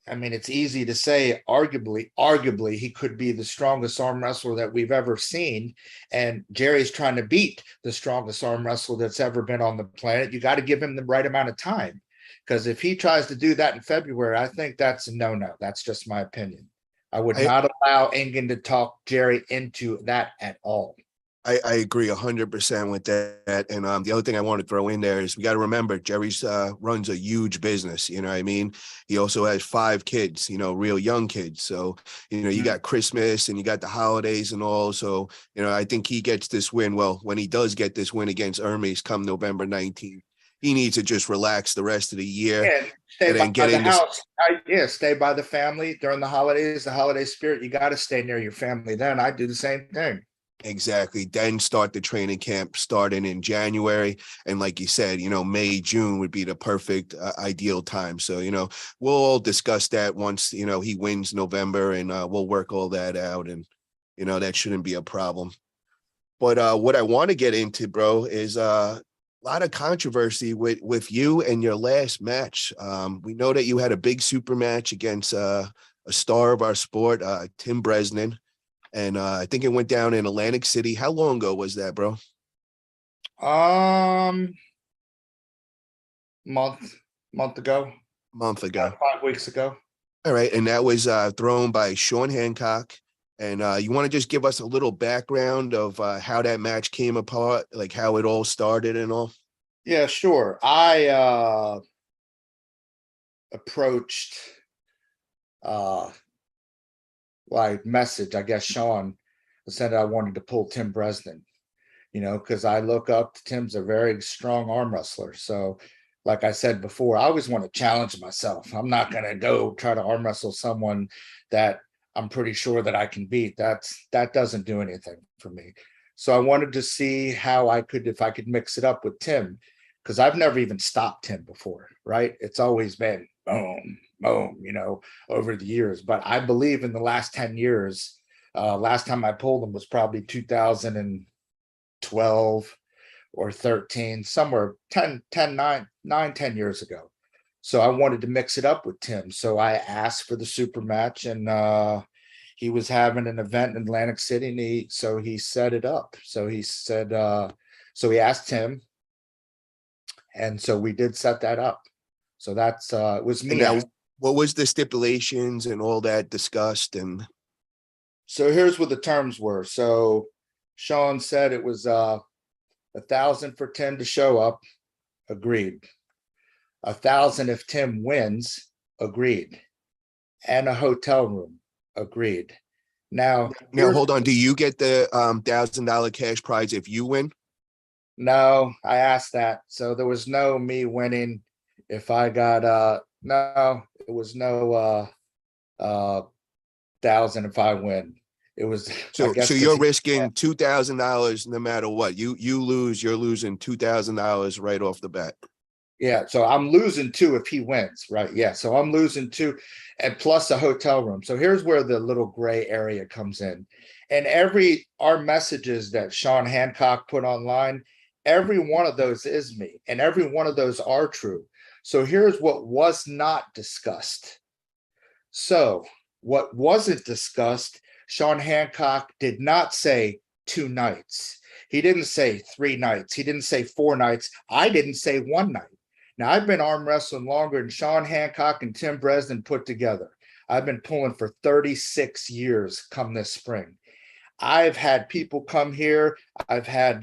it's easy to say, arguably, he could be the strongest arm wrestler that we've ever seen. And Jerry's trying to beat the strongest arm wrestler that's ever been on the planet. You got to give him the right amount of time. Because if he tries to do that in February, I think that's a no-no. That's just my opinion. I would not allow Engin to talk Jerry into that at all. I agree 100% with that. And the other thing I want to throw in there is we got to remember Jerry's runs a huge business. You know what I mean? He also has 5 kids, real young kids. So, you got Christmas and you got the holidays and all. So, I think he gets this win. Well, when he does get this win against Hermes come November 19th, he needs to just relax the rest of the year and then get in the house. Stay by the family during the holidays, the holiday spirit. You got to stay near your family. Then I do the same thing. Exactly. Then start the training camp starting in January. And like you said, May, June would be the perfect ideal time. So, we'll all discuss that once, he wins November, and we'll work all that out. And, that shouldn't be a problem. But what I want to get into, bro, is a lot of controversy with you and your last match. We know that you had a big super match against a star of our sport, Tim Bresnan. And I think it went down in Atlantic City. How long ago was that, bro? Month ago. 5 weeks ago. All right. And that was thrown by Sean Hancock. And you want to just give us a little background of how that match came apart, like how it all started and all? Yeah, sure. I approached message, I guess Sean said I wanted to pull Tim Bresnan, because I look up to Tim's a very strong arm wrestler. So like I said before, I always want to challenge myself. I'm not going to go try to arm wrestle someone that I'm pretty sure that I can beat. That doesn't do anything for me. So I wanted to see if I could mix it up with Tim, because I've never even stopped Tim before, right? It's always been boom, over the years. But I believe in the last 10 years, last time I pulled him was probably 2012 or 13, somewhere 10 years ago. So I wanted to mix it up with Tim. So I asked for the super match, and he was having an event in Atlantic City, and so he set it up. So he said, So he asked Tim, and so we did set that up. So that's it was And me. now, what was the stipulations and all that discussed? And So here's what the terms were. So Sean said it was $1,000 for Tim to show up, agreed. $1,000 if Tim wins, agreed. And a hotel room, agreed. Now hold on. Do you get the $1,000 cash prize if you win? No, I asked that. So there was no me winning if I got no, it was no 1,000 if I win. It was I So guess you're risking $2,000 no matter what. You lose, you're losing $2,000 right off the bat. yeah, so I'm losing 2 if he wins, right? Yeah, so I'm losing 2 and plus a hotel room. So here's where the little gray area comes in. And our messages that Sean Hancock put online, every one of those is me, and every one of those are true. So here's what was not discussed. So what wasn't discussed, Sean Hancock did not say 2 nights. He didn't say 3 nights. He didn't say 4 nights. I didn't say 1 night. Now, I've been arm wrestling longer than Sean Hancock and Tim Bresnan put together. I've been pulling for 36 years come this spring. I've had people come here. I've had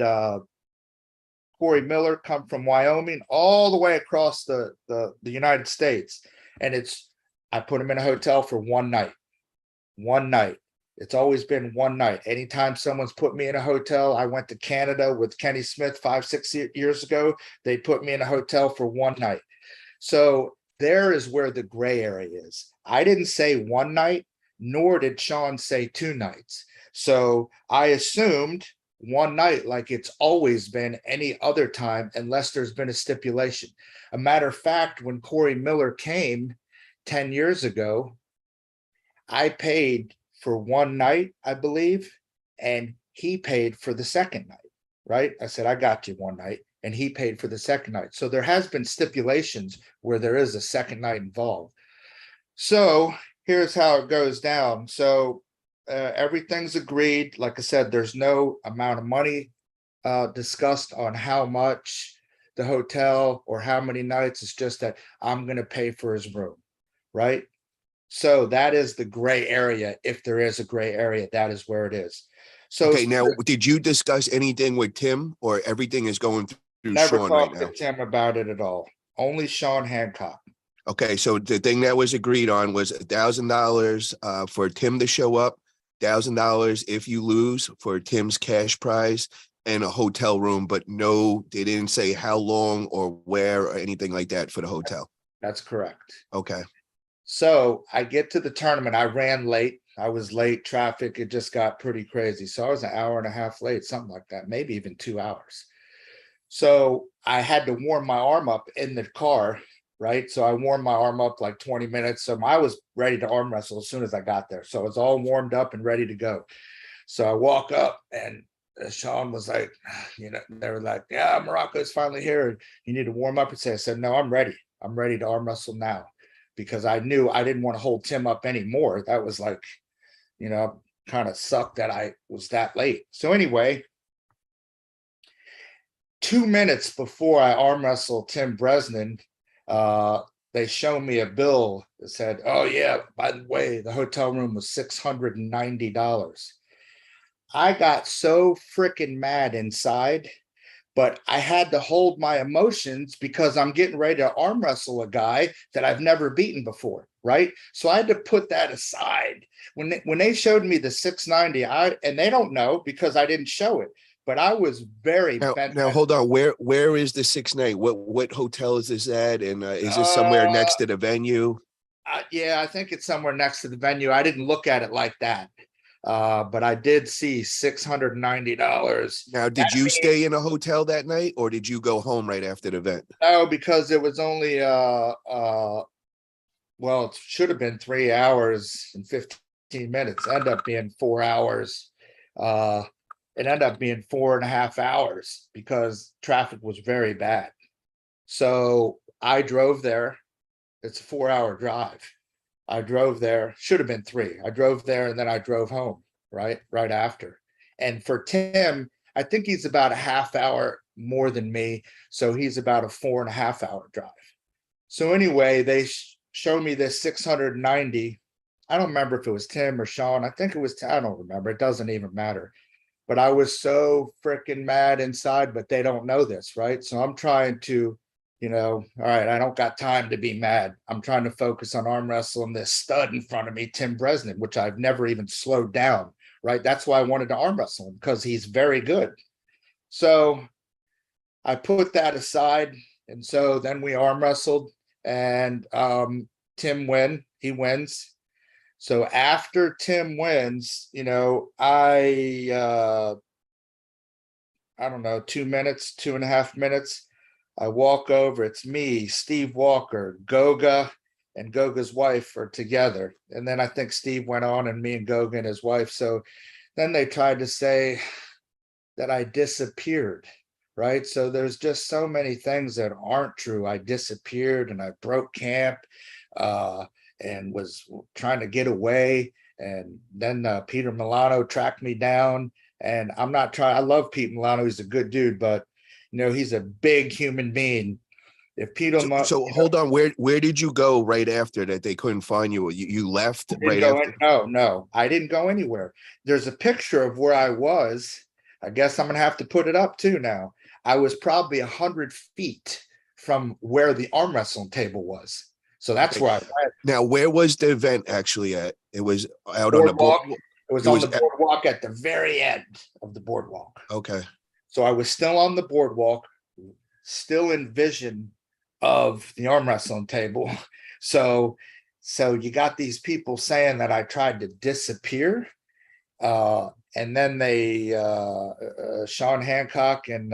Corey Miller come from Wyoming all the way across the United States. And I put him in a hotel for 1 night. 1 night. It's always been 1 night. Anytime someone's put me in a hotel, I went to Canada with Kenny Smith 5-6 years ago. They put me in a hotel for 1 night. So there is where the gray area is. I didn't say 1 night, nor did Sean say 2 nights. So I assumed 1 night like it's always been any other time, unless there's been a stipulation. A matter of fact, when Corey Miller came 10 years ago, I paid for 1 night, I believe, and he paid for the second night, right? I said, I got you 1 night, and he paid for the second night. So there has been stipulations where there is a second night involved. So here's how it goes down. So everything's agreed. Like I said, there's no amount of money discussed on how much the hotel or how many nights. It's just that I'm going to pay for his room, right? So that is the gray area. If there is a gray area, that is where it is. So okay, now, did you discuss anything with Tim, or everything is going through never Sean right talked now? to Tim about it at all. Only Sean Hancock. Okay, so the thing that was agreed on was $1,000 for Tim to show up, $1,000 if you lose for Tim's cash prize, and a hotel room, but no, they didn't say how long or where or anything like that for the hotel. That's correct. Okay. So I get to the tournament. I ran late. I was late. Traffic, it just got pretty crazy. So I was an hour and a half late, something like that, maybe even 2 hours. So I had to warm my arm up in the car, right? So I warmed my arm up like 20 minutes. So I was ready to arm wrestle as soon as I got there. So it's all warmed up and ready to go. So I walk up, and Sean was like, they were like, yeah, Marrocco is finally here. You need to warm up. I said, no, I'm ready. I'm ready to arm wrestle now, because I knew I didn't want to hold Tim up anymore. That was like, kind of sucked that I was that late. So anyway, 2 minutes before I arm wrestled Tim Bresnan, they showed me a bill that said, oh yeah, by the way, the hotel room was $690. I got so freaking mad inside, but I had to hold my emotions because I'm getting ready to arm wrestle a guy that I've never beaten before, right? So I had to put that aside. When they showed me the 690, and they don't know because I didn't show it, but I was very bent. Now hold on. Where is the 690? What hotel is this at? And is this somewhere next to the venue? Yeah, I think it's somewhere next to the venue. I didn't look at it like that. But I did see $690. Now, did you stay in a hotel that night, or did you go home right after the event? No, because it was only well, it should have been 3 hours and 15 minutes. Ended up being 4 hours. It ended up being 4.5 hours because traffic was very bad. So I drove there. It's a 4-hour drive. I drove there, should have been 3. I drove there and then I drove home right after. And for Tim, I think he's about a half hour more than me. So he's about a 4.5 hour drive. So anyway, they showed me this 690. I don't remember if it was Tim or Sean. I think it was, I don't remember. It doesn't even matter. But I was so freaking mad inside, but they don't know this, right? So I'm trying to, all right, I don't got time to be mad. I'm trying to focus on arm wrestling this stud in front of me, Tim Bresnan, which I've never even slowed down, right? That's why I wanted to arm wrestle him, because he's very good. So I put that aside. And so then we arm wrestled, and Tim he wins. So after Tim wins, I don't know, 2 minutes, 2.5 minutes, I walk over. It's me, Steve Walker, Goga, and Goga's wife are together. And then I think Steve went on, and me and Goga and his wife. So then they tried to say that I disappeared, right? So there's just so many things that aren't true. I disappeared and I broke camp and was trying to get away. And then Peter Milano tracked me down. And I'm not trying, I love Pete Milano. He's a good dude, but he's a big human being. If Peter, so hold on, where did you go right after that? They couldn't find you. You left right after? No, I didn't go anywhere. There's a picture of where I was. I guess I'm gonna have to put it up too now. I was probably 100 feet from where the arm wrestling table was. So that's where I went. Now, where was the event actually at? It was out on the boardwalk. It was on the boardwalk at the very end of the boardwalk. Okay. So I was still on the boardwalk, still in vision of the arm wrestling table. So you got these people saying that I tried to disappear. And then they, Sean Hancock and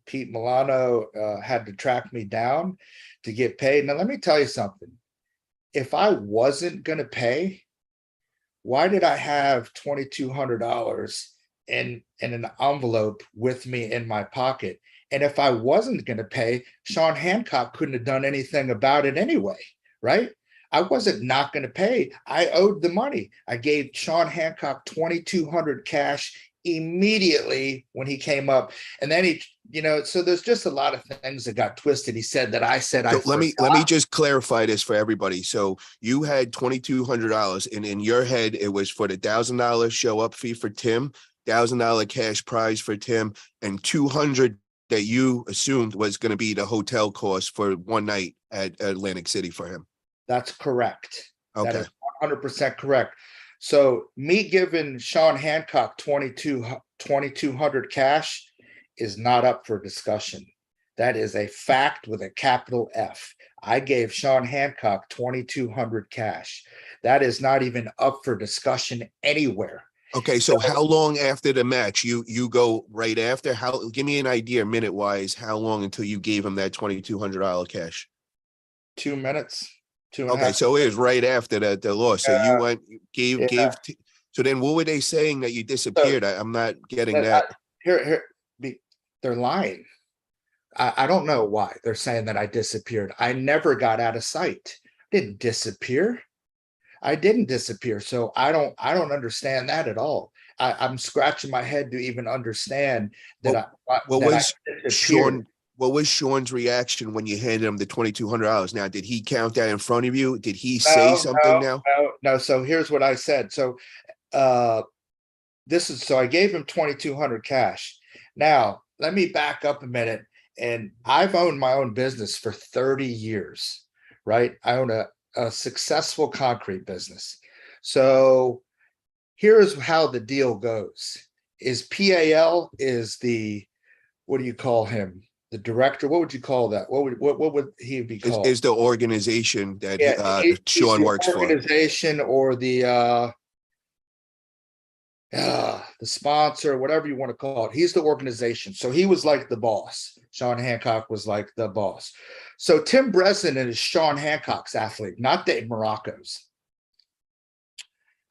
Pete Milano had to track me down to get paid. Now, let me tell you something. If I wasn't going to pay, why did I have $2,200 in an envelope with me in my pocket? And if I wasn't going to pay, Sean Hancock couldn't have done anything about it anyway, right? I wasn't not going to pay. I owed the money. I gave Sean Hancock $2,200 cash immediately when he came up. And then he, so there's just a lot of things that got twisted. He said that I said, so let me just clarify this for everybody. So you had $2,200, and in your head, it was for the $1,000 show up fee for Tim, $1,000 cash prize for Tim, and $200 that you assumed was going to be the hotel cost for one night at Atlantic City for him. That's correct. Okay. That is 100% correct. So me giving Sean Hancock $2,200 cash is not up for discussion. That is a fact with a capital F. I gave Sean Hancock $2,200 cash. That is not even up for discussion anywhere. Okay, so how long after the match you go right after? Give me an idea minute wise, how long until you gave him that $2,200 cash? 2 minutes. Okay, so it was right after the loss. So you went, gave. So then, what were they saying that you disappeared? I'm not getting that. They're lying. I don't know why they're saying that I disappeared. I never got out of sight. Didn't disappear. I didn't disappear. So I don't understand that at all. I'm scratching my head to even understand that. What was Sean's reaction when you handed him the $2,200? Now, did he count that in front of you? Did he say something now? No. So here's what I said. So I gave him $2,200 cash. Now, let me back up a minute. And I've owned my own business for 30 years, right? I own a successful concrete business. So here's how the deal goes. PAL is the, what do you call him? The director, what would you call that? What would he be called? Is the organization that Sean works for. Organization or the sponsor, whatever you want to call it. He's the organization. So he was like the boss. Sean Hancock was like the boss. So Tim Bresnan is Sean Hancock's athlete, not Dave Marrocco's.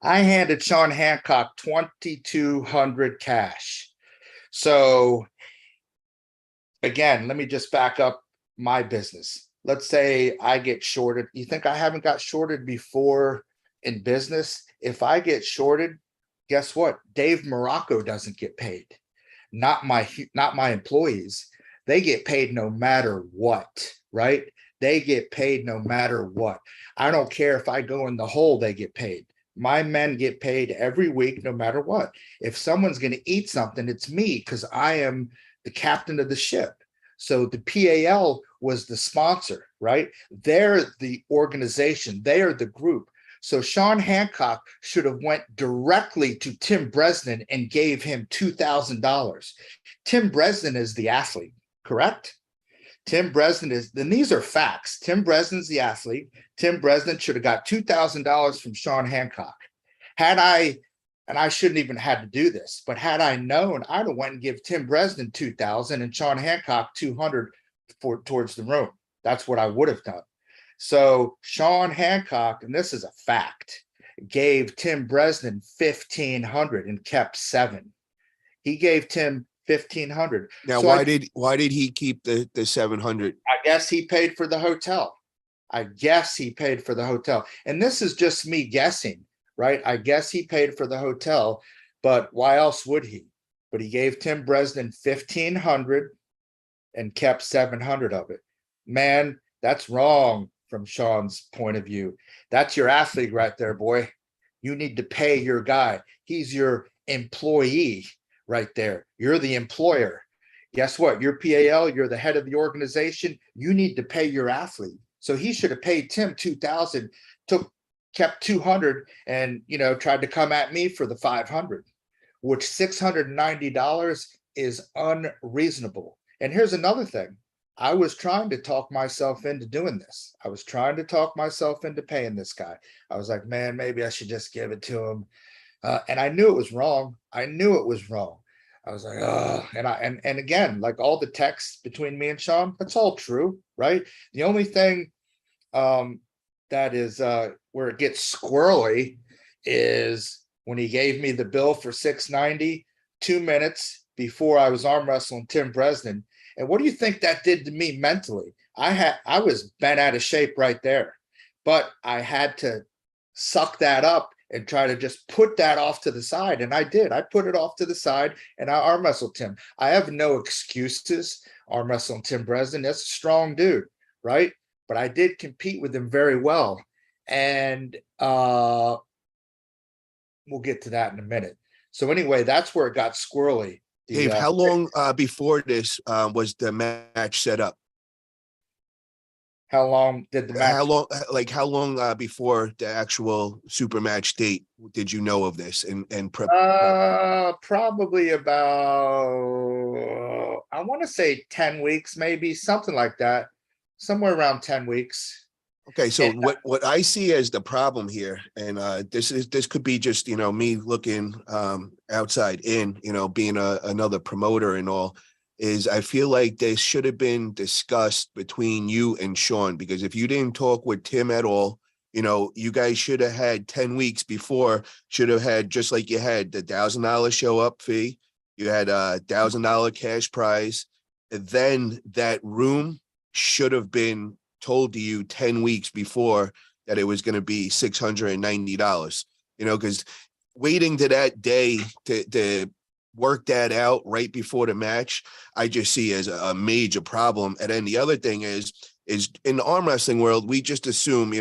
I handed Sean Hancock $2,200 cash. So again, let me just back up my business. Let's say I get shorted. You think I haven't got shorted before in business? If I get shorted, guess what? Dave Marrocco doesn't get paid. not my employees. They get paid no matter what, right? They get paid no matter what. I don't care if I go in the hole, they get paid. My men get paid every week, no matter what. If someone's going to eat something, it's me because I am the captain of the ship. So the PAL was the sponsor, right? They're the organization. They are the group. So Sean Hancock should have went directly to Tim Bresnan and gave him $2,000. Tim Bresnan is the athlete, correct? Tim Bresnan is, then these are facts. Tim Bresnan's the athlete. Tim Bresnan should have got $2,000 from Sean Hancock. Had I, and I shouldn't even had to do this, but had I known, I'd have went and give Tim Bresnan 2,000 and Sean Hancock 200 towards the room. That's what I would have done. So Sean Hancock, and this is a fact, gave Tim Bresnan 1,500 and kept 7. He gave Tim 1,500. Now, So why did he keep the 700? I guess he paid for the hotel. I guess he paid for the hotel. And this is just me guessing, right? I guess he paid for the hotel, but why else would he? But he gave Tim Bresnan 1,500 and kept 700 of it. Man, that's wrong from Sean's point of view. That's your athlete right there, boy. You need to pay your guy. He's your employee right there. You're the employer. Guess what? You're PAL, you're the head of the organization. You need to pay your athlete. So he should have paid Tim 2,000, kept 200 and, tried to come at me for the 500, which $690 is unreasonable. And here's another thing. I was trying to talk myself into doing this. I was trying to talk myself into paying this guy. I was like, man, maybe I should just give it to him. And I knew it was wrong. I knew it was wrong. I was like, oh, and again, like all the texts between me and Sean, that's all true, right? The only thing that is where it gets squirrely is when he gave me the bill for $690 2 minutes before I was arm wrestling Tim Bresnan. And what do you think that did to me mentally? I was bent out of shape right there, but I had to suck that up and try to just put that off to the side. And I did. I put it off to the side and I arm wrestled Tim. I have no excuses arm wrestling Tim Bresnan. That's a strong dude, right? But I did compete with him very well. And we'll get to that in a minute. So anyway, that's where it got squirrely. Dave, how long before this was the match set up? How long did the match? How long before the actual super match date did you know of this and prep? Probably about, I want to say 10 weeks, maybe something like that, somewhere around 10 weeks. Okay, so what I see as the problem here, and this could be just me looking outside in, being another promoter and all, is I feel like this should have been discussed between you and Sean, because if you didn't talk with Tim at all, you guys should have had 10 weeks before, should have had, just like you had the $1,000 show up fee, you had a $1,000 cash prize, and then that room should have been told to you 10 weeks before that it was going to be $690, because waiting to that day to work that out right before the match, I just see as a major problem. And then the other thing is in the arm wrestling world, we just assume,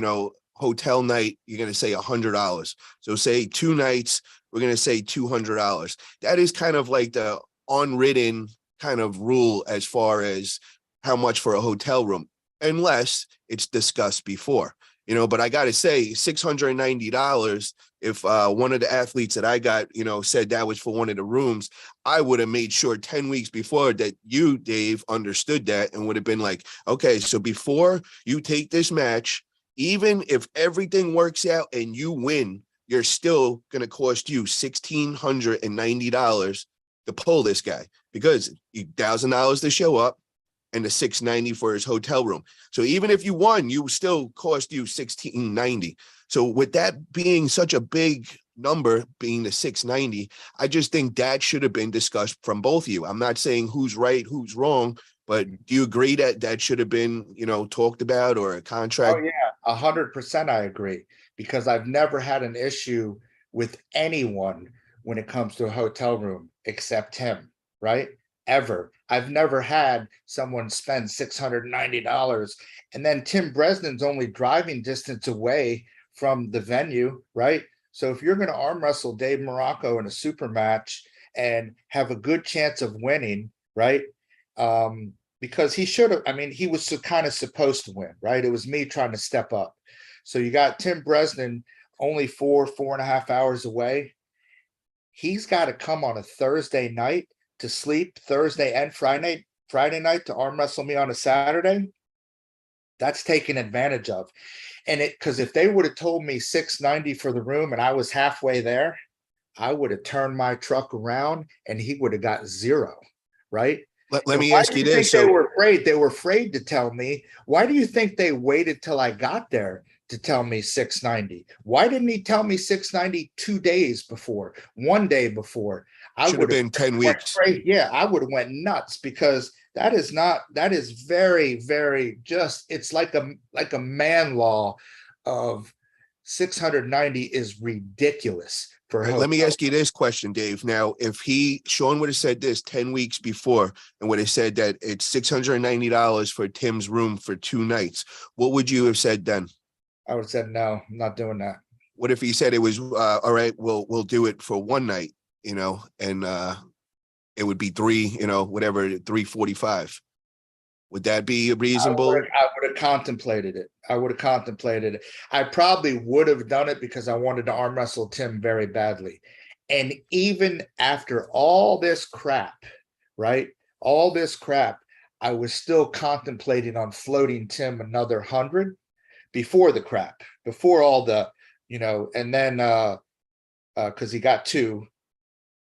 hotel night, you're going to say $100. So say 2 nights, we're going to say $200. That is kind of like the unwritten kind of rule as far as how much for a hotel room, unless it's discussed before, but I got to say $690, if one of the athletes that I got, said that was for one of the rooms, I would have made sure 10 weeks before that you, Dave, understood that and would have been like, okay, so before you take this match, even if everything works out and you win, you're still going to cost you $1,690 to pull this guy, because $1,000 to show up and the $690 for his hotel room. So even if you won, you still cost you $1,690. So with that being such a big number, being the $690, I just think that should have been discussed from both of you. I'm not saying who's right, who's wrong, but do you agree that that should have been, talked about, or a contract? Oh yeah, 100% I agree, because I've never had an issue with anyone when it comes to a hotel room except him. right? Ever. I've never had someone spend $690. And then Tim Bresnan's only driving distance away from the venue, right? So if you're going to arm wrestle Dave Morocco in a super match and have a good chance of winning, right? Because he should have, I mean, he was kind of supposed to win, right? It was me trying to step up. So you got Tim Bresnan only 4.5 hours away. He's got to come on a Thursday night to sleep Thursday and Friday night to arm wrestle me on a Saturday. That's taken advantage of. And because if they would have told me 690 for the room and I was halfway there, I would have turned my truck around and he would have got zero, right? Let me ask you this. They were afraid. They were afraid to tell me. Why do you think they waited till I got there to tell me 690? Why didn't he tell me 690 2 days before, 1 day before? I should have been 10 weeks. Yeah, I would have went nuts because that is very, very just, it's like a man law of 690 is ridiculous. Right, let me ask you this question, Dave. Now, if Sean would have said this 10 weeks before and would have said that it's $690 for Tim's room for 2 nights, what would you have said then? I would have said, no, I'm not doing that. What if he said it was, all right, we'll do it for 1 night, and it would be $345. Would that be reasonable? I would have contemplated it. I probably would have done it because I wanted to arm wrestle Tim very badly. And even after all this crap, right? All this crap, I was still contemplating on floating Tim another 100 before the crap, before all the, and then because he got 2.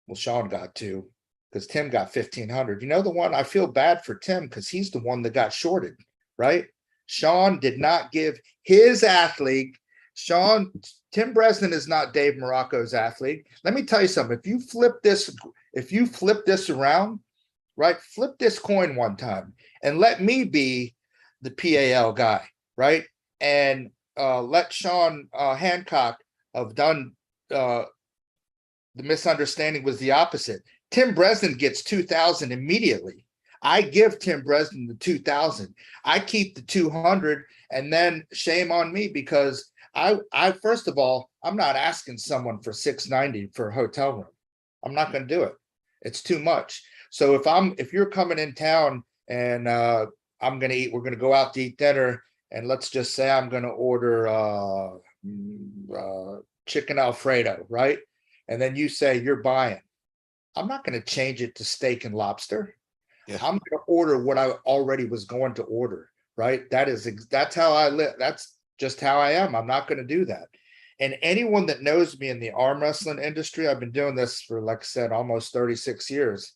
Well, Sean got 2. Because Tim got 1,500. The one, I feel bad for Tim because he's the one that got shorted, right? Sean did not give his athlete. Tim Bresnan is not Dave Morocco's athlete. Let me tell you something. If you flip this around, right? Flip this coin one time and let me be the PAL guy, right? And let Sean Hancock have done the misunderstanding was the opposite. Tim Bresnan gets 2,000 immediately. I give Tim Bresnan the 2,000. I keep the 200, and then shame on me because I first of all, I'm not asking someone for 690 for a hotel room. I'm not going to do it. It's too much. So if you're coming in town and I'm going to eat, we're going to go out to eat dinner, and let's just say I'm going to order chicken Alfredo, right? And then you say you're buying. I'm not going to change it to steak and lobster. Yeah. I'm going to order what I already was going to order, right? That's how I live. That's just how I am. I'm not going to do that. And anyone that knows me in the arm wrestling industry, I've been doing this for, like I said, almost 36 years.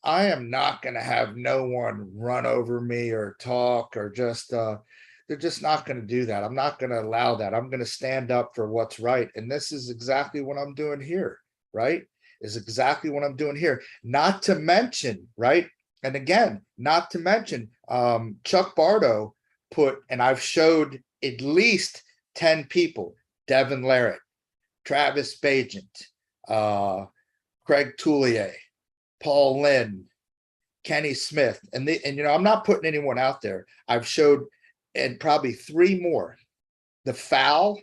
I am not going to have no one run over me or talk or just, they're just not going to do that. I'm not going to allow that. I'm going to stand up for what's right. And this is exactly what I'm doing here, right? Is exactly what I'm doing here. Not to mention, right? And again, not to mention, Chuck Bardo and I've showed at least 10 people, Devin Larrett, Travis Bagent, Craig Toulier, Paul Lynn, Kenny Smith, and I'm not putting anyone out there. I've showed, and probably 3 more, the foul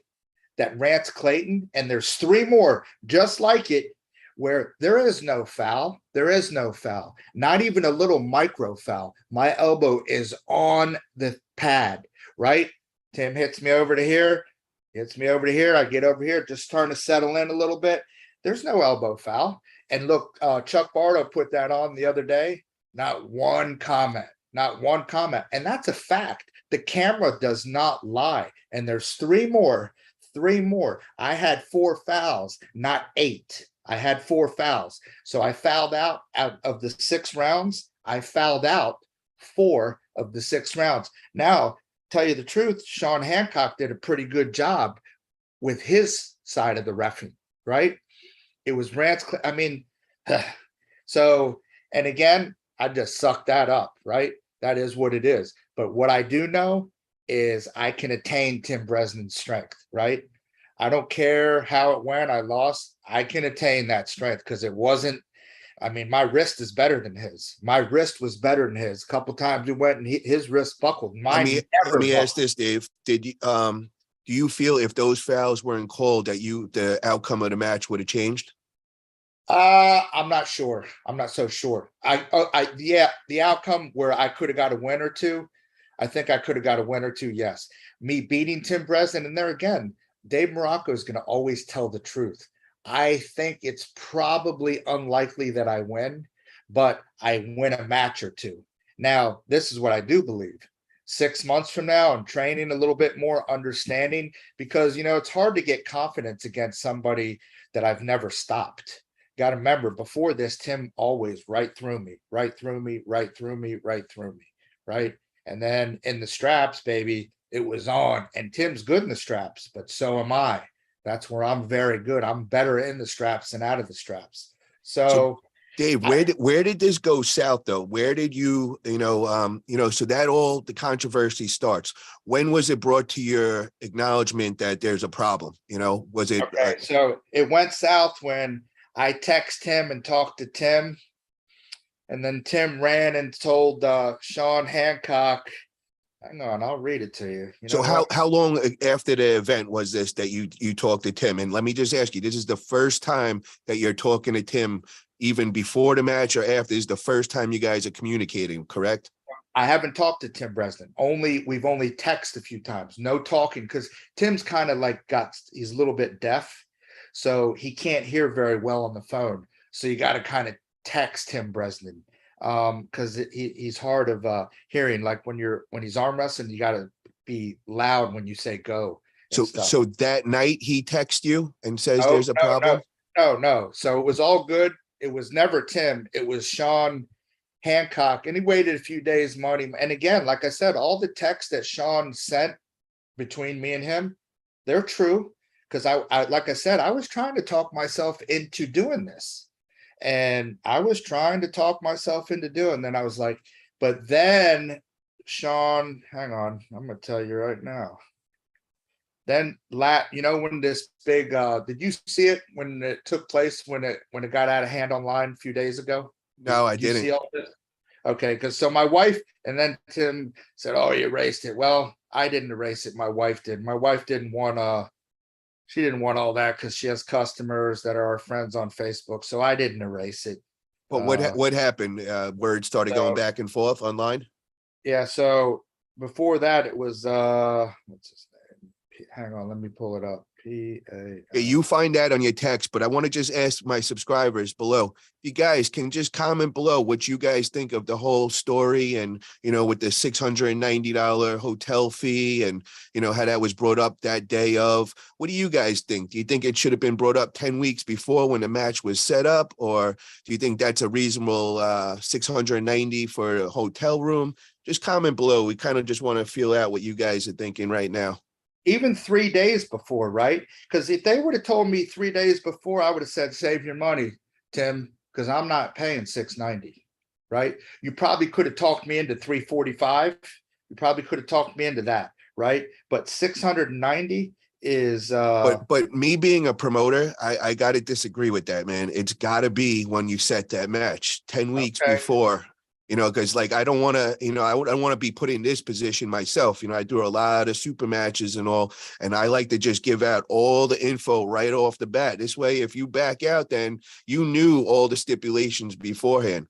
that Rance Clayton, and there's 3 more just like it, where there is no foul. There is no foul, not even a little micro foul. My elbow is on the pad, right? Tim hits me over to here, I get over here, just starting to settle in a little bit. There's no elbow foul. And look, Chuck Bardo put that on the other day. Not one comment. And that's a fact. The camera does not lie. And there's 3 more. I had 4 fouls, not 8. I had 4 fouls. So I fouled out of the 6 rounds. I fouled out 4 of the 6 rounds. Now, tell you the truth, Sean Hancock did a pretty good job with his side of the reffing, right? It was Rance. So, and again, I just sucked that up, right? That is what it is. But what I do know is I can attain Tim Bresnan's strength, right? I don't care how it went. I lost. I can attain that strength because it wasn't I mean, my wrist is better than his. My wrist was better than his. A couple times we went and his wrist buckled. Let Mine me never ask buckled. this, Dave. Did you do you feel if those fouls weren't called that the outcome of the match would have changed? I'm not sure. I'm not so sure. Yeah, the outcome where I could have got a win or two, I think I could have got a win or two. Yes, me beating Tim Bresnan, and there again, Dave Morocco is going to always tell the truth. I think it's probably unlikely that I win, but I win a match or two. Now, this is what I do believe. 6 months from now, I'm training a little bit more, understanding, because it's hard to get confidence against somebody that I've never stopped. Got to remember, before this, Tim always right through me, right through me, right through me, right through me, right? And then in the straps, baby, it was on. And Tim's good in the straps, but so am I. That's where I'm very good. I'm better in the straps than out of the straps. So So, Dave, where did this go south though? Where did so that all the controversy starts. When was it brought to your acknowledgement that there's a problem? Was it okay, so it went south when I text him and talked to Tim, and then Tim ran and told Sean Hancock. Hang on, I'll read it to you. You so know what? how long after the event was this that you talked to Tim? And let me just ask you, this is the first time that you're talking to Tim, even before the match or after? This is the first time you guys are communicating, correct? I haven't talked to Tim Bresnan. We've only texted a few times. No talking, because Tim's kind of like he's a little bit deaf, so he can't hear very well on the phone. So you got to kind of text Tim Bresnan, because he's hard of hearing. Like when he's arm wrestling, you got to be loud when you say go and stuff. So that night he texts you and says No, there's a problem. no. So it was all good. It was never Tim. It was Sean Hancock, and he waited a few days, money. And again, like I said, all the texts that Sean sent between me and him, they're true. Because I like I said, I was trying to talk myself into doing this. And I was trying to talk myself into doing. Then I was like, but then Sean, hang on, I'm gonna tell you right now. Then when this big did you see it when it took place, when it got out of hand online a few days ago? No, I Did you didn't. see all this? Okay, because so my wife, and then Tim said, "Oh, you erased it." Well, I didn't erase it. My wife did. My wife didn't want she didn't want all that because she has customers that are our friends on Facebook. So I didn't erase it. But what happened? Word started going back and forth online. Yeah. So before that, it was what's his name? Hang on, let me pull it up. Yeah, you find that on your text, but I want to just ask my subscribers below. You guys can just comment below what you guys think of the whole story, and with the $690 hotel fee, and how that was brought up that day of. What do you guys think? Do you think it should have been brought up 10 weeks before when the match was set up, or do you think that's a reasonable $690 for a hotel room? Just comment below. We kind of just want to feel out what you guys are thinking right now. Even 3 days before, right? Because if they would have told me 3 days before, I would have said, save your money, Tim, because I'm not paying $690, right? You probably could have talked me into $345. You probably could have talked me into that, right? But $690 is but me being a promoter, I gotta disagree with that, man. It's gotta be when you set that match 10 weeks before. Because like I don't want to, I don't want to be put in this position myself. I do a lot of super matches and all, and I like to just give out all the info right off the bat. This way, if you back out, then you knew all the stipulations beforehand.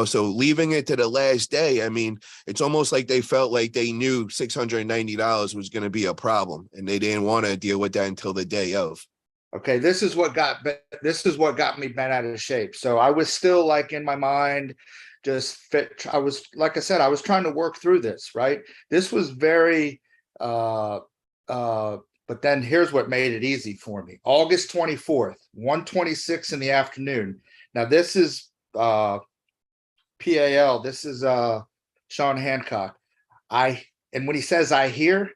So leaving it to the last day, I mean, it's almost like they felt like they knew $690 was going to be a problem, and they didn't want to deal with that until the day of. Okay, this is what got me bent out of shape. So I was still like in my mind, just fit. I was, like I said, I was trying to work through this, right? This was very but then here's what made it easy for me. August 24th, 1:26 in the afternoon. Now this is PAL, this is Sean Hancock. And when he says I hear,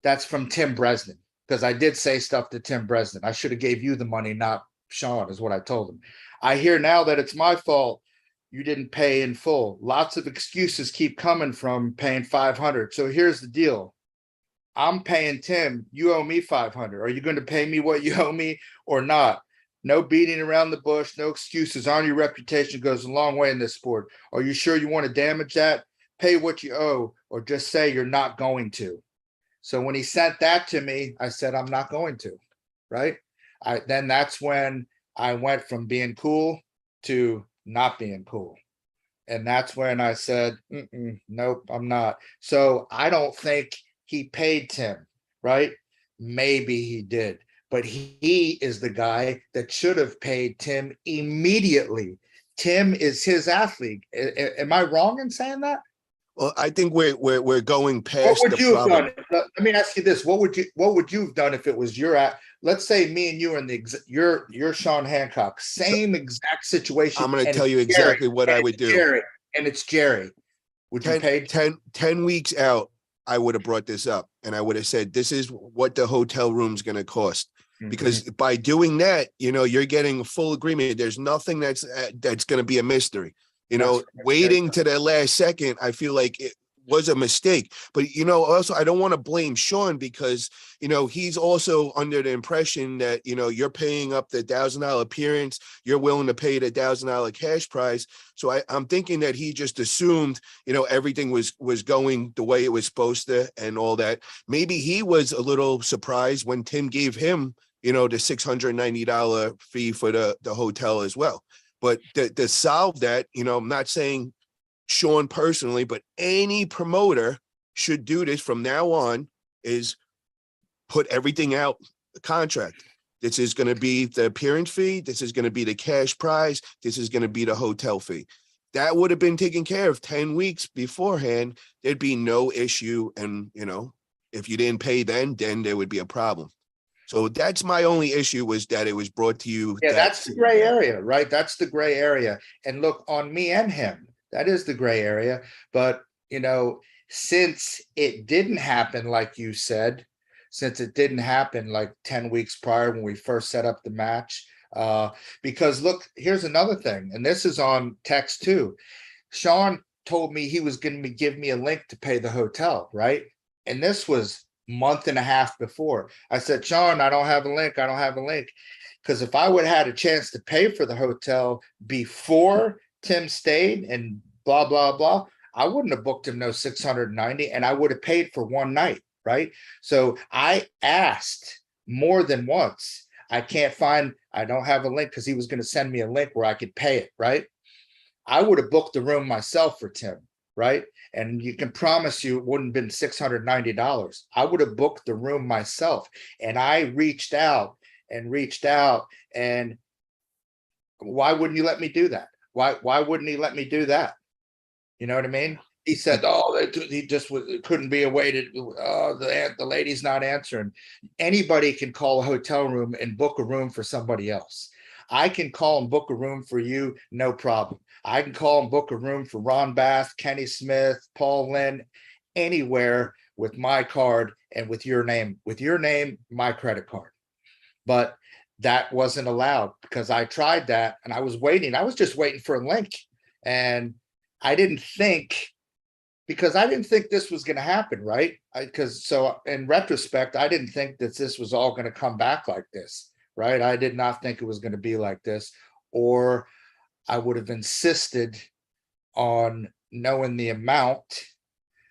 that's from Tim Bresnan, because I did say stuff to Tim Bresnan. I should have gave you the money, not Sean, is what I told him. I hear now that it's my fault. You didn't pay in full. Lots of excuses keep coming from paying $500. So here's the deal. I'm paying Tim. You owe me $500. Are you going to pay me what you owe me or not? No beating around the bush, no excuses. On your reputation goes a long way in this sport. Are you sure you want to damage that? Pay what you owe, or just say you're not going to. So when he sent that to me, I said, I'm not going to, right? Then that's when I went from being cool to not being cool. And that's when I said, nope, I'm not. So I don't think he paid Tim, right? Maybe he did, but he is the guy that should have paid Tim immediately. Tim is his athlete. Am I wrong in saying that? Well, I think we're going What past would the you have problem. done? Let me ask you this: What would you have done if it was your Let's say me and you are in the you're Sean Hancock, So same exact situation, I'm going to and tell it's you Jerry, exactly what and I it's would do. Jerry, and it's Jerry. Would you 10, pay? 10 weeks out, I would have brought this up and I would have said, this is what the hotel room's going to cost. Because by doing that, you're getting a full agreement. There's nothing that's going to be a mystery. Waiting to the last second, I feel like it was a mistake. But also I don't want to blame Sean because he's also under the impression that you're paying up the $1,000 appearance, you're willing to pay the $1,000 cash prize. So I'm thinking that he just assumed everything was going the way it was supposed to and all that. Maybe he was a little surprised when Tim gave him the $690 fee for the hotel as well. But to solve that, I'm not saying Sean personally, but any promoter should do this from now on, is put everything out the contract. This is going to be the appearance fee. This is going to be the cash prize. This is going to be the hotel fee. That would have been taken care of 10 weeks beforehand. There'd be no issue. And, if you didn't pay then there would be a problem. So that's my only issue, was that it was brought to you. Yeah, that's the gray area, right? That's the gray area. And look, on me and him, that is the gray area. But, since it didn't happen, like you said, since it didn't happen like 10 weeks prior when we first set up the match, because look, here's another thing, and this is on text too. Sean told me he was going to give me a link to pay the hotel, right? And this was month and a half before. I said, Sean, I don't have a link. I don't have a link. Because if I would have had a chance to pay for the hotel before Tim stayed and blah, blah, blah, I wouldn't have booked him no 690 and I would have paid for one night, right? So I asked more than once. I don't have a link, because he was going to send me a link where I could pay it, right? I would have booked the room myself for Tim, right? And you can promise you it wouldn't have been $690. I would have booked the room myself. And I reached out, and why wouldn't you let me do that? Why wouldn't he let me do that? You know what I mean? He said, he just couldn't be awaited. The lady's not answering. Anybody can call a hotel room and book a room for somebody else. I can call and book a room for you, no problem. I can call and book a room for Ron Bath, Kenny Smith, Paul Lynn, anywhere with my card and with your name, my credit card. But that wasn't allowed, because I tried that and I was waiting. I was just waiting for a link. And I didn't think this was going to happen, right? So in retrospect, I didn't think that this was all going to come back like this, right? I did not think it was going to be like this, or I would have insisted on knowing the amount,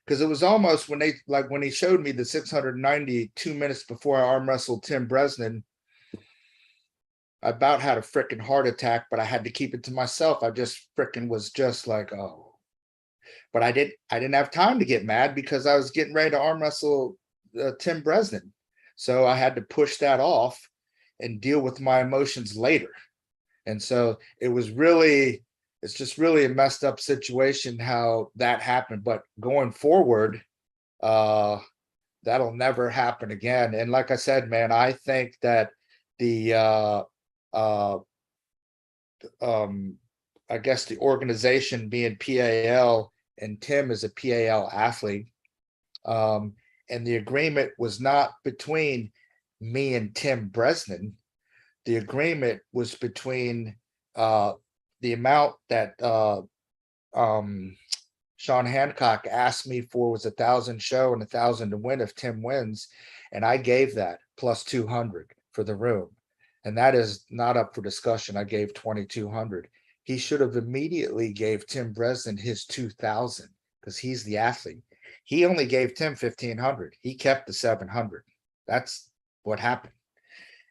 because it was almost when he showed me the 690 2 minutes before I arm wrestled Tim Bresnan, I about had a freaking heart attack, but I had to keep it to myself. I just freaking was just like, oh. But I didn't have time to get mad, because I was getting ready to arm wrestle Tim Bresnan. So I had to push that off and deal with my emotions later. And so it's just really a messed up situation how that happened. But going forward, that'll never happen again. And like I said, man, I think that I guess the organization being PAL, and Tim is a PAL athlete, and the agreement was not between me and Tim Bresnan. The agreement was between the amount that Sean Hancock asked me for was 1,000 show and 1,000 to win if Tim wins, and I gave that plus 200 for the room. and that is not up for discussion. I gave 2,200. He should have immediately gave Tim Bresnan his 2,000 because he's the athlete. He only gave Tim 1,500. He kept the 700. That's what happened.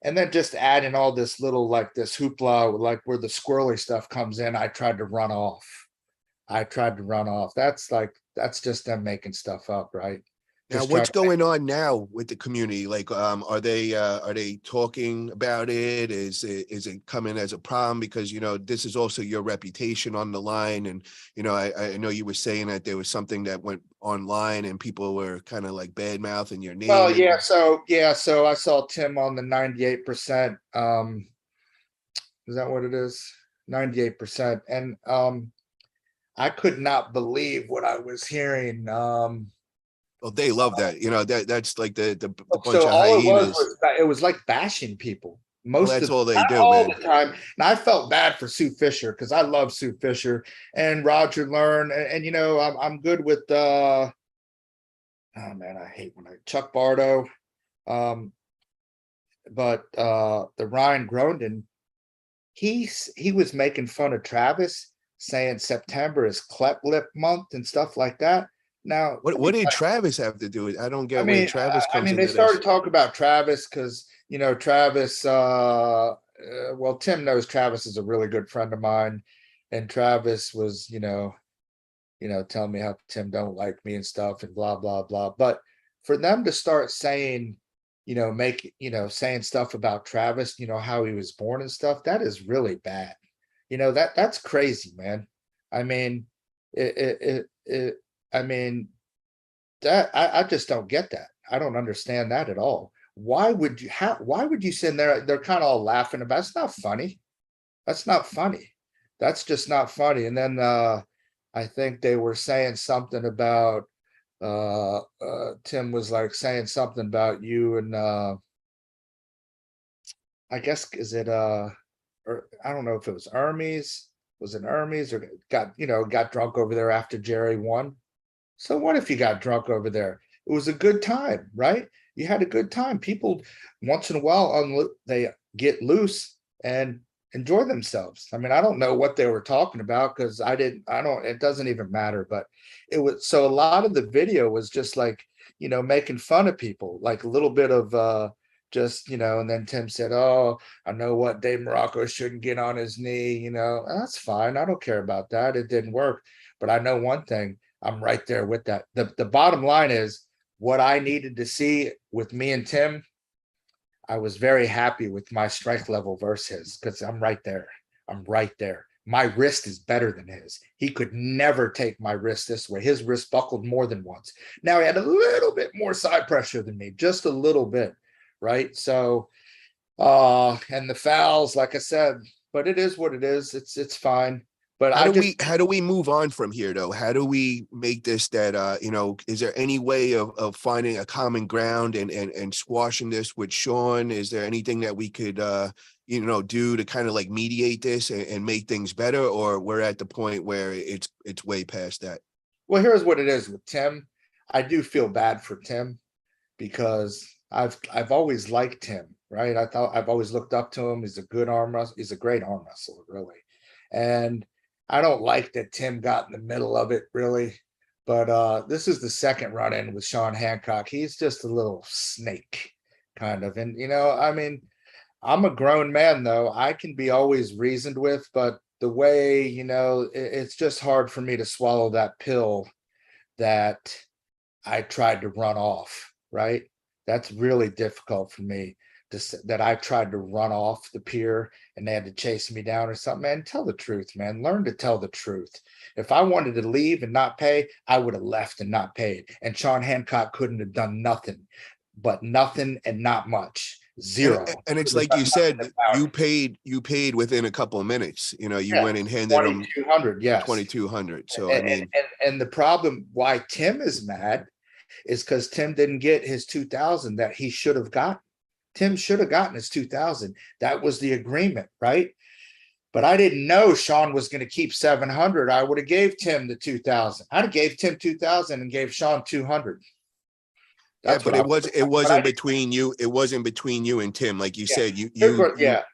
And then just add in all this little, like this hoopla, like where the squirrely stuff comes in. I tried to run off. That's just them making stuff up, right? Now, Just what's trying to going on now with the community? Like, are they talking about it? Is it coming as a problem? Because, you know, this is also your reputation on the line. And, you know, I know you were saying that there was something that went online and people were kind of like bad mouthing your name. Well, And so I saw Tim on the 98%. Is that what it is? 98%. And I could not believe what I was hearing. well, they love that. You know, that's like the bunch So of all hyenas. it was like bashing people Well, most that's of all they not do, all man. the time. And I felt bad for Sue Fisher because I love Sue Fisher and Roger Learn, and you know I'm good with oh man, I hate when I Chuck Bardo. Um, but the Ryan Gronden, he was making fun of Travis, saying September is clep lip month and stuff like that. Now, What did Travis have to do with? I don't I get where mean, Travis comes they into started this. talking about Travis because you know Travis. Well, Tim knows Travis is a really good friend of mine, and Travis was, telling me how Tim don't like me and stuff and blah blah blah. But for them to start saying, saying stuff about Travis, how he was born and stuff, that is really bad. That's crazy, man. I mean, I mean, that I just don't get that. I don't understand that at all. Why would you sit there? They're kind of all laughing about it's not funny. That's not funny. That's just not funny. And then I think they were saying something about Tim was like saying something about you and I guess is it or I don't know if it was Hermes. Was it Hermes or got drunk over there after Jerry won? So what if you got drunk over there? It was a good time, right? You had a good time. People once in a while they get loose and enjoy themselves. I mean, I don't know what they were talking about because it doesn't even matter, but it was so a lot of the video was just like, making fun of people, like a little bit of just, and then Tim said, "Oh, I know what Dave Morocco shouldn't get on his knee, that's fine. I don't care about that. It didn't work. But I know one thing. I'm right there with that. The bottom line is what I needed to see with me and Tim. I was very happy with my strength level versus his because I'm right there. I'm right there. My wrist is better than his. He could never take my wrist this way. His wrist buckled more than once. Now he had a little bit more side pressure than me, just a little bit, right? So, and the fouls, like I said, but it is what it is. It's fine. But How do we move on from here though? How do we make this that is there any way of finding a common ground and squashing this with Sean? Is there anything that we could do to kind of like mediate this and make things better, or we're at the point where it's way past that? Well, here's what it is with Tim. I do feel bad for Tim because I've always liked him, right? I've always looked up to him. He's a good arm wrestler. He's a great arm wrestler, really. And I don't like that Tim got in the middle of it, really. But this is the second run in with Sean Hancock. He's just a little snake, kind of. And I mean, I'm a grown man, though. I can be always reasoned with, but the way, it's just hard for me to swallow that pill that I tried to run off, right? That's really difficult for me that I tried to run off the pier and they had to chase me down or something. Man, tell the truth, man. Learn to tell the truth. If I wanted to leave and not pay, I would have left and not paid. And Sean Hancock couldn't have done nothing, but nothing and not much. Zero. And it's like you said, you paid within a couple of minutes. You went and handed them 2,200, yes. 2,200. So and, I mean, and the problem why Tim is mad is because Tim didn't get his 2,000 that he should have gotten. Tim should have gotten his 2,000. That was the agreement, right? But I didn't know Sean was going to keep 700. I would have gave Tim the 2,000. I'd have gave Tim 2,000 and gave Sean 200. Yeah, That's what but I it but I wasn't between you. It wasn't between you and Tim. Like you yeah, said, you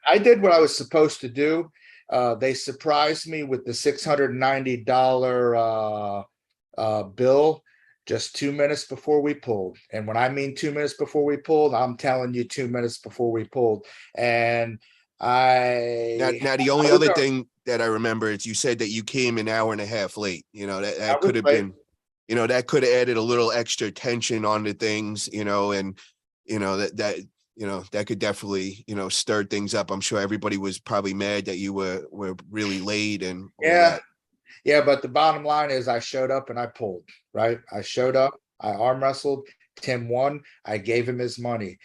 I did what I was supposed to do. They surprised me with the $690 bill just 2 minutes before we pulled. And when I mean 2 minutes before we pulled, I'm telling you 2 minutes before we pulled. And now the only I was other thing that I remember is you said that you came an hour and a half late. You know, I that was could have late. been, you know, that could have added a little extra tension on the things, you know, and you know that you know that could definitely, you know, stir things up. I'm sure everybody was probably mad that you were really late and all Yeah, that. yeah, but the bottom line is I showed up and I pulled, right? I showed up, I arm wrestled, Tim won, I gave him his money.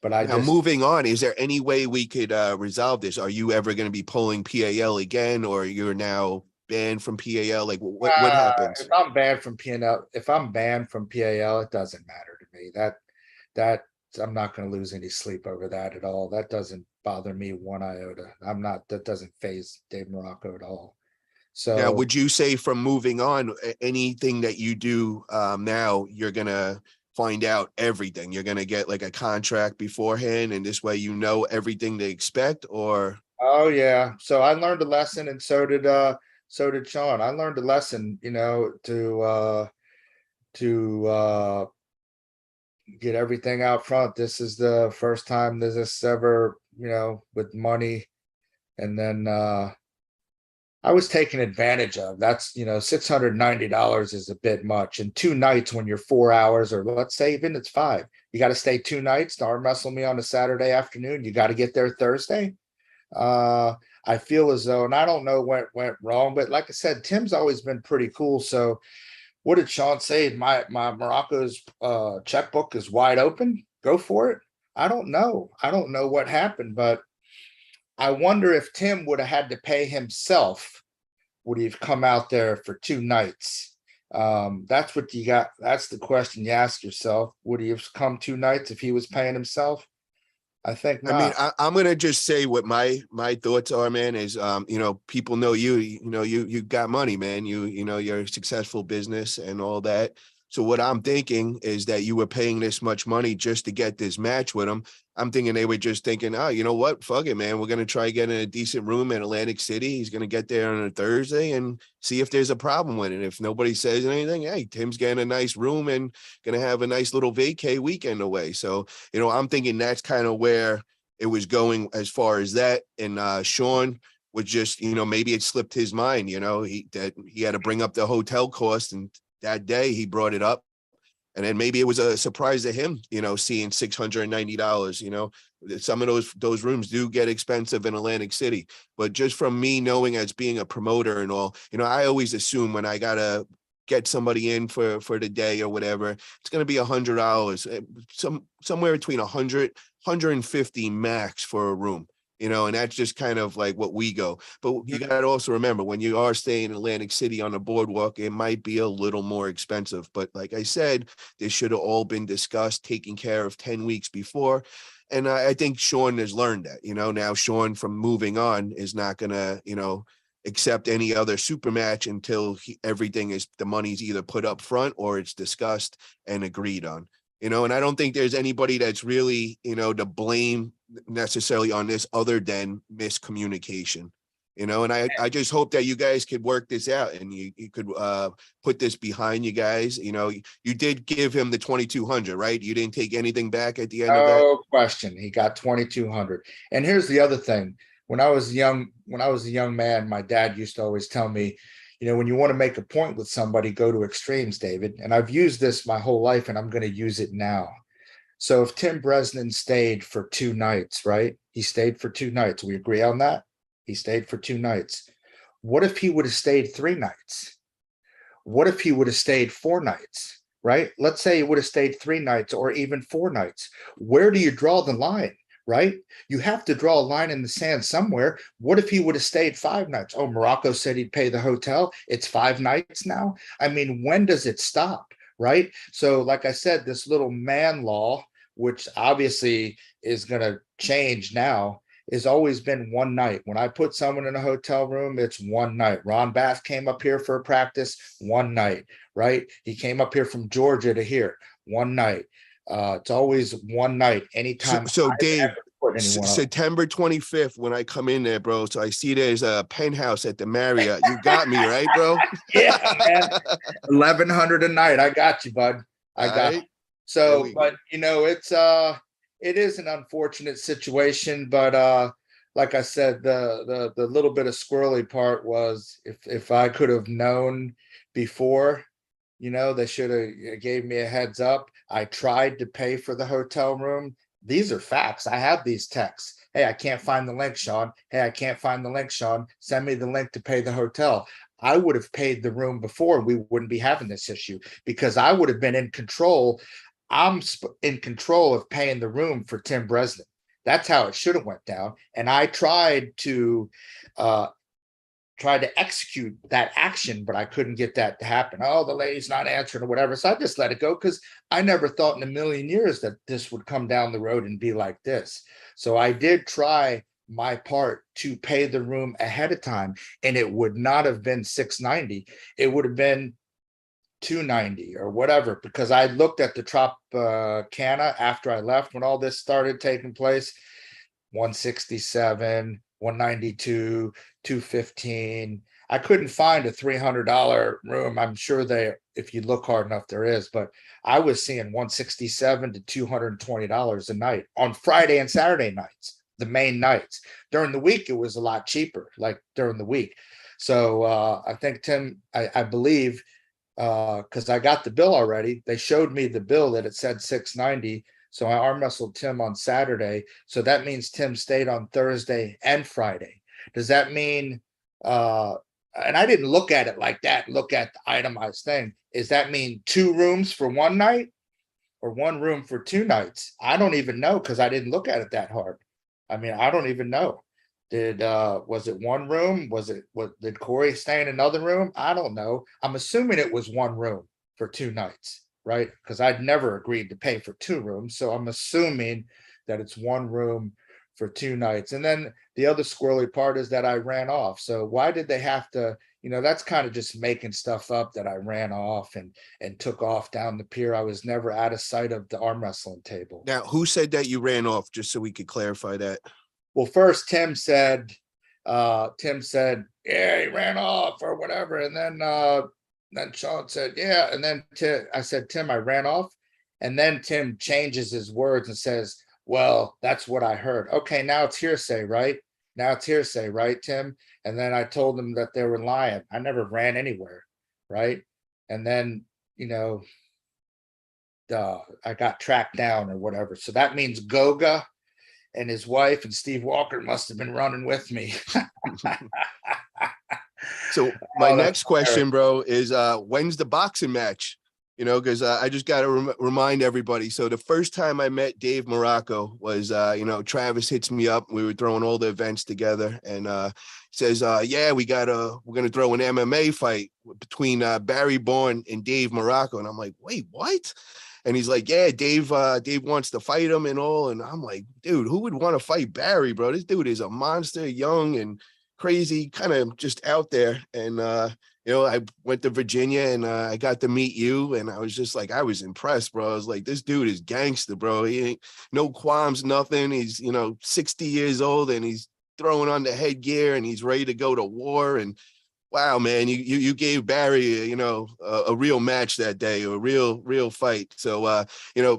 But I Now, just moving on, is there any way we could resolve this? Are you ever going to be pulling PAL again, or you're now banned from PAL? Like, what if happens? I'm banned from PNL, if I'm banned from PAL, it doesn't matter to me. That I'm not going to lose any sleep over that at all. That doesn't bother me one iota. I'm not, that doesn't phase Dave Morocco at all. Now, So would you say from moving on, anything that you do now, you're gonna find out everything? You're gonna get like a contract beforehand, and this way you know everything to expect, or oh yeah. So I learned a lesson and so did Sean. I learned a lesson, to get everything out front. This is the first time there's this ever, with money. And then I was taken advantage of. That's, $690 is a bit much. And 2 nights when you're 4 hours, or let's say even it's five, you got to stay 2 nights to arm wrestle me on a Saturday afternoon. You got to get there Thursday. I feel as though, and I don't know what went wrong, but like I said, Tim's always been pretty cool. So what did Sean say? My Morocco's checkbook is wide open. Go for it. I don't know. I don't know what happened, but I wonder if Tim would have had to pay himself, would he have come out there for 2 nights? That's what you got. That's the question you ask yourself. Would he have come 2 nights if he was paying himself? I think I mean, not. I'm gonna just say what my thoughts are, man. Is you know, people know you. You know, you got money, man. You know, you're a successful business and all that. So what I'm thinking is that you were paying this much money just to get this match with him. I'm thinking they were just thinking, oh, you know what? Fuck it, man. We're gonna try getting a decent room in Atlantic City. He's gonna get there on a Thursday and see if there's a problem with it. If nobody says anything, hey, Tim's getting a nice room and gonna have a nice little vacay weekend away. So, you know, I'm thinking that's kind of where it was going as far as that. And Sean was just, you know, maybe it slipped his mind, you know, that he had to bring up the hotel cost, and that day he brought it up. And then maybe it was a surprise to him, you know, seeing $690. You know, some of those rooms do get expensive in Atlantic City. But just from me knowing, as being a promoter and all, you know, I always assume when I gotta get somebody in for the day or whatever, it's gonna be $100, somewhere between 150 max for a room. You know, and that's just kind of like what we go. But you got to also remember, when you are staying in Atlantic City on the boardwalk, it might be a little more expensive. But like I said, this should have all been discussed, taken care of 10 weeks before. And I think Sean has learned that. You know, now Sean, from moving on, is not going to, you know, accept any other super match until everything is, the money's either put up front or it's discussed and agreed on. You know, and I don't think there's anybody that's really, you know, to blame necessarily on this other than miscommunication. You know, and I just hope that you guys could work this out, and you could put this behind you guys. You know, you did give him the 2,200, right? You didn't take anything back at the end of that. No question. He got 2,200. And here's the other thing. When I was a young man, my dad used to always tell me, when you want to make a point with somebody, go to extremes, David. And I've used this my whole life, and I'm going to use it now. So if Tim Bresnan stayed for 2 nights, right? He stayed for 2 nights. We agree on that? He stayed for 2 nights. What if he would have stayed 3 nights? What if he would have stayed 4 nights? Right? Let's say he would have stayed 3 nights or even 4 nights. Where do you draw the line? Right? You have to draw a line in the sand somewhere. What if he would have stayed 5 nights? Oh, Morocco said he'd pay the hotel. It's 5 nights now. I mean, when does it stop? Right? So, like I said, this little man law, which obviously is going to change now, has always been one night. When I put someone in a hotel room, it's one night. Ron Bass came up here for a practice, one night, right? He came up here from Georgia to here, one night. It's always one night. Anytime So I've Dave, ever put anyone up. September 25th, when I come in there, bro. So I see there's a penthouse at the Marriott. You got me, right, bro? Yeah, man. 1,100 a night. I got you, bud. I All got right. you. So, but you know, it is an unfortunate situation, but like I said, the little bit of squirrely part was if I could have known before, you know, they should have gave me a heads up. I tried to pay for the hotel room. These are facts. I have these texts. Hey, I can't find the link, Sean. Hey, I can't find the link, Sean. Send me the link to pay the hotel. I would have paid the room before. We wouldn't be having this issue because I would have been in control. I'm in control of paying the room for Tim Bresnan. That's how it should have went down. And I tried to execute that action, but I couldn't get that to happen. Oh, the lady's not answering or whatever. So I just let it go because I never thought in a million years that this would come down the road and be like this. So I did try my part to pay the room ahead of time, and it would not have been $690. It would have been $290 or whatever, because I looked at the Tropicana after I left when all this started taking place. 167, 192, 215. I couldn't find a $300 room. I'm sure if you look hard enough, there is, but I was seeing 167 to $220 a night on Friday and Saturday nights, the main nights. During the week, it was a lot cheaper, like during the week. So I think Tim, I believe, because I got the bill already. They showed me the bill that it said $690. So I arm wrestled Tim on Saturday. So that means Tim stayed on Thursday and Friday. Does that mean, and I didn't look at it like that, look at the itemized thing. Does that mean 2 rooms for one night or 1 room for 2 nights? I don't even know because I didn't look at it that hard. I mean, I don't even know. Was it 1 room? Did Corey stay in another room? I don't know. I'm assuming it was 1 room for 2 nights, right? Because I'd never agreed to pay for 2 rooms. So I'm assuming that it's 1 room for 2 nights. And then the other squirrely part is that I ran off. So why did they have to, that's kind of just making stuff up that I ran off and took off down the pier. I was never out of sight of the arm wrestling table. Now, who said that you ran off? Just so we could clarify that. Well, first Tim said, yeah, he ran off or whatever. And then Sean said, yeah. And then I said, Tim, I ran off. And then Tim changes his words and says, well, that's what I heard. Okay, now it's hearsay, right? Now it's hearsay, right, Tim? And then I told them that they were lying. I never ran anywhere, right? And then, I got tracked down or whatever. So that means Goga and his wife and Steve Walker must have been running with me. So my next question, bro, is when's the boxing match? Because I just got to remind everybody. So the first time I met Dave Marrocco was, Travis hits me up. We were throwing all the events together, and says, yeah, we're going to throw an MMA fight between Barry Bourne and Dave Marrocco. And I'm like, wait, what? And he's like, yeah, Dave wants to fight him and all. And I'm like, dude, who would want to fight Barry, bro? This dude is a monster, young and crazy, kind of just out there. And, I went to Virginia and I got to meet you. And I was just like, I was impressed, bro. I was like, this dude is gangster, bro. He ain't no qualms, nothing. He's, 60 years old and he's throwing on the headgear and he's ready to go to war. And wow, man, you gave Barry, a real match that day, a real fight. So,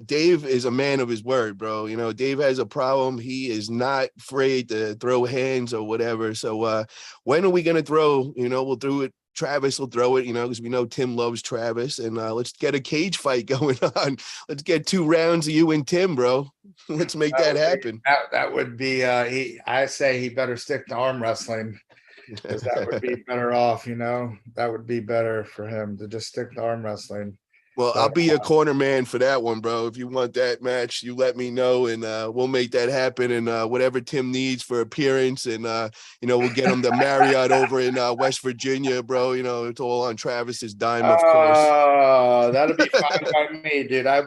Dave is a man of his word, bro. Dave has a problem. He is not afraid to throw hands or whatever. So, when are we going to throw, we'll do it. Travis will throw it, because we know Tim loves Travis, and let's get a cage fight going on. Let's get 2 rounds of you and Tim, bro. Let's make that happen. That would be, I say he better stick to arm wrestling. Because that would be better off, that would be better for him to just stick to arm wrestling. Well, I'll be a corner man for that one, bro. If you want that match, you let me know, and we'll make that happen. And whatever Tim needs for appearance, and we'll get him the Marriott over in West Virginia, bro. It's all on Travis's dime, of course. Oh, that'd be fine by me, dude. I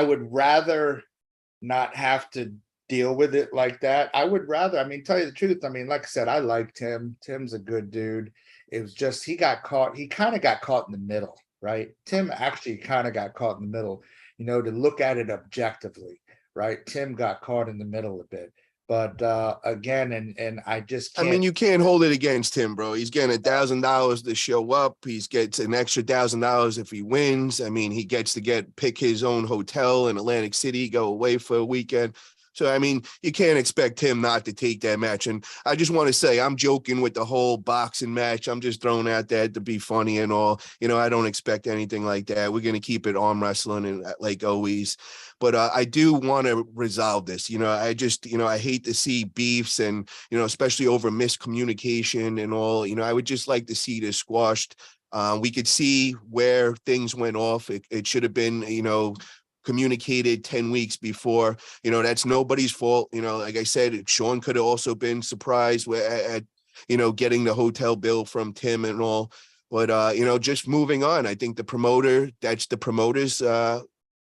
would rather not have to deal with it like that. I would rather, I mean, tell you the truth. I mean, like I said, I liked him. Tim's a good dude. It was just he kind of got caught in the middle, right? Tim actually kind of got caught in the middle, to look at it objectively, right? Tim got caught in the middle a bit. But again, and I just I can't. mean, you can't hold it against him, bro. He's getting $1,000 to show up. He gets an extra $1,000 if he wins. I mean, he gets to pick his own hotel in Atlantic City, go away for a weekend. So, I mean, you can't expect him not to take that match. And I just want to say, I'm joking with the whole boxing match. I'm just throwing out that to be funny and all. I don't expect anything like that. We're going to keep it arm wrestling and like always. But I do want to resolve this. I just, I hate to see beefs and, especially over miscommunication and all. I would just like to see this squashed. We could see where things went off. It should have been, communicated 10 weeks before. That's nobody's fault. Like I said, Sean could have also been surprised at getting the hotel bill from Tim and all. But just moving on, I think that's the promoter's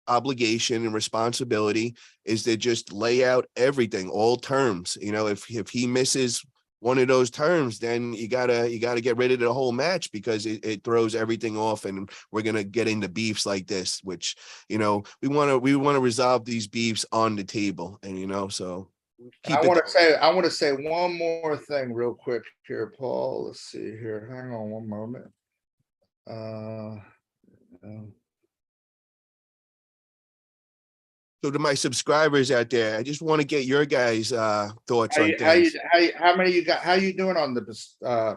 obligation and responsibility is to just lay out everything, all terms. If he misses one of those terms, then you gotta get rid of the whole match, because it throws everything off, and we're gonna get into beefs like this, which we want to resolve these beefs on the table, and so I want to say one more thing real quick here, Paul. Let's see here. Hang on one moment. So to my subscribers out there, I just want to get your guys' thoughts on things. How many you got? How you doing on the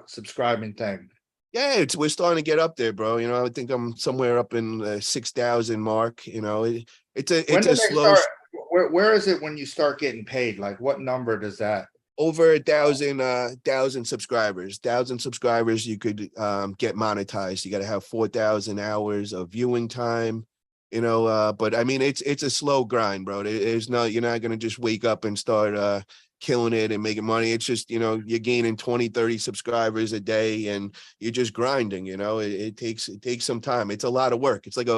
subscribing thing? Yeah, we're starting to get up there, bro. I think I'm somewhere up in the 6,000 mark. It's a slow. Where is it when you start getting paid? Like, what number does that? Over 1,000 subscribers. 1,000 subscribers, you could get monetized. You got to have 4,000 hours of viewing time. But I mean, it's a slow grind, bro. You're not going to just wake up and start killing it and making money. It's just, you're gaining 20, 30 subscribers a day and you're just grinding. It takes some time. It's a lot of work. It's like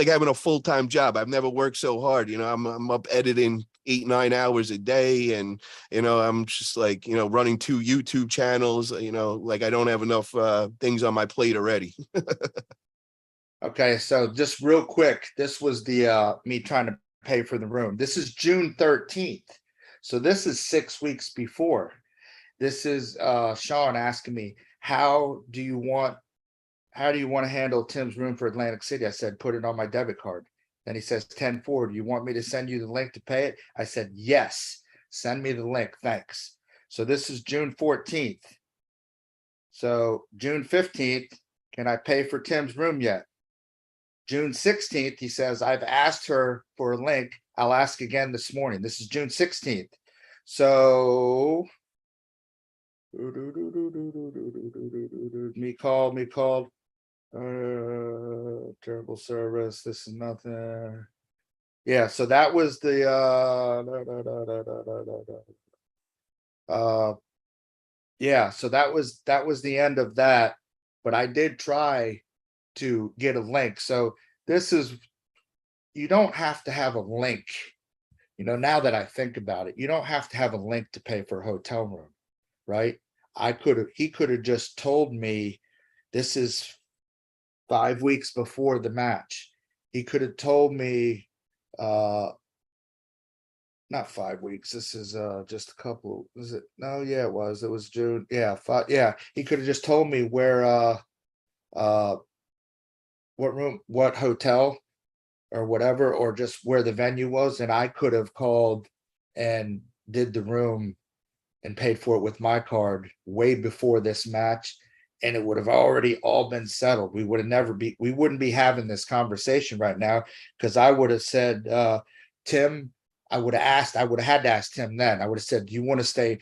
having a full-time job. I've never worked so hard. I'm up editing 8-9 hours a day, and I'm just like, running 2 YouTube channels. Like I don't have enough things on my plate already. Okay, so just real quick, this was the me trying to pay for the room. This is June 13th. So this is 6 weeks before. This is Sean asking me, how do you want to handle Tim's room for Atlantic City? I said, put it on my debit card. Then he says 10-4. Do you want me to send you the link to pay it? I said, yes, send me the link. Thanks. So this is June 14th. So June 15th, can I pay for Tim's room yet? June 16th, he says, I've asked her for a link. I'll ask again this morning. This is June 16th. So me called. Terrible service. This is nothing. Yeah, so that was the yeah, so that was the end of that. But I did try to get a link. So you don't have to have a link. Now that I think about it, you don't have to have a link to pay for a hotel room, right? He could have just told me this is 5 weeks before the match. He could have told me, not 5 weeks. This is just a couple. Was it? No, yeah, it was June. Yeah, yeah. He could have just told me where what room, what hotel or whatever, or just where the venue was. And I could have called and did the room and paid for it with my card way before this match. And it would have already all been settled. We wouldn't be having this conversation right now, because I would have said, Tim, I would have had to ask Tim then. I would have said, do you want to stay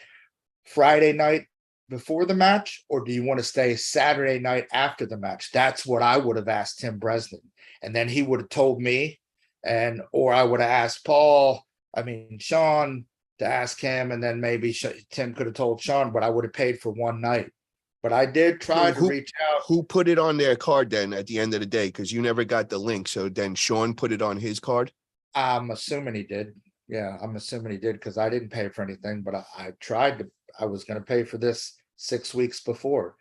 Friday night before the match, or do you want to stay Saturday night after the match? That's what I would have asked Tim Bresnan. And then he would have told me, or I would have asked Sean to ask him. And then maybe Tim could have told Sean, but I would have paid for one night. But I did try to reach out. Who put it on their card then at the end of the day? Because you never got the link. So then Sean put it on his card? I'm assuming he did. Yeah, I'm assuming he did because I didn't pay for anything, but I tried to. I was going to pay for this 6 weeks before.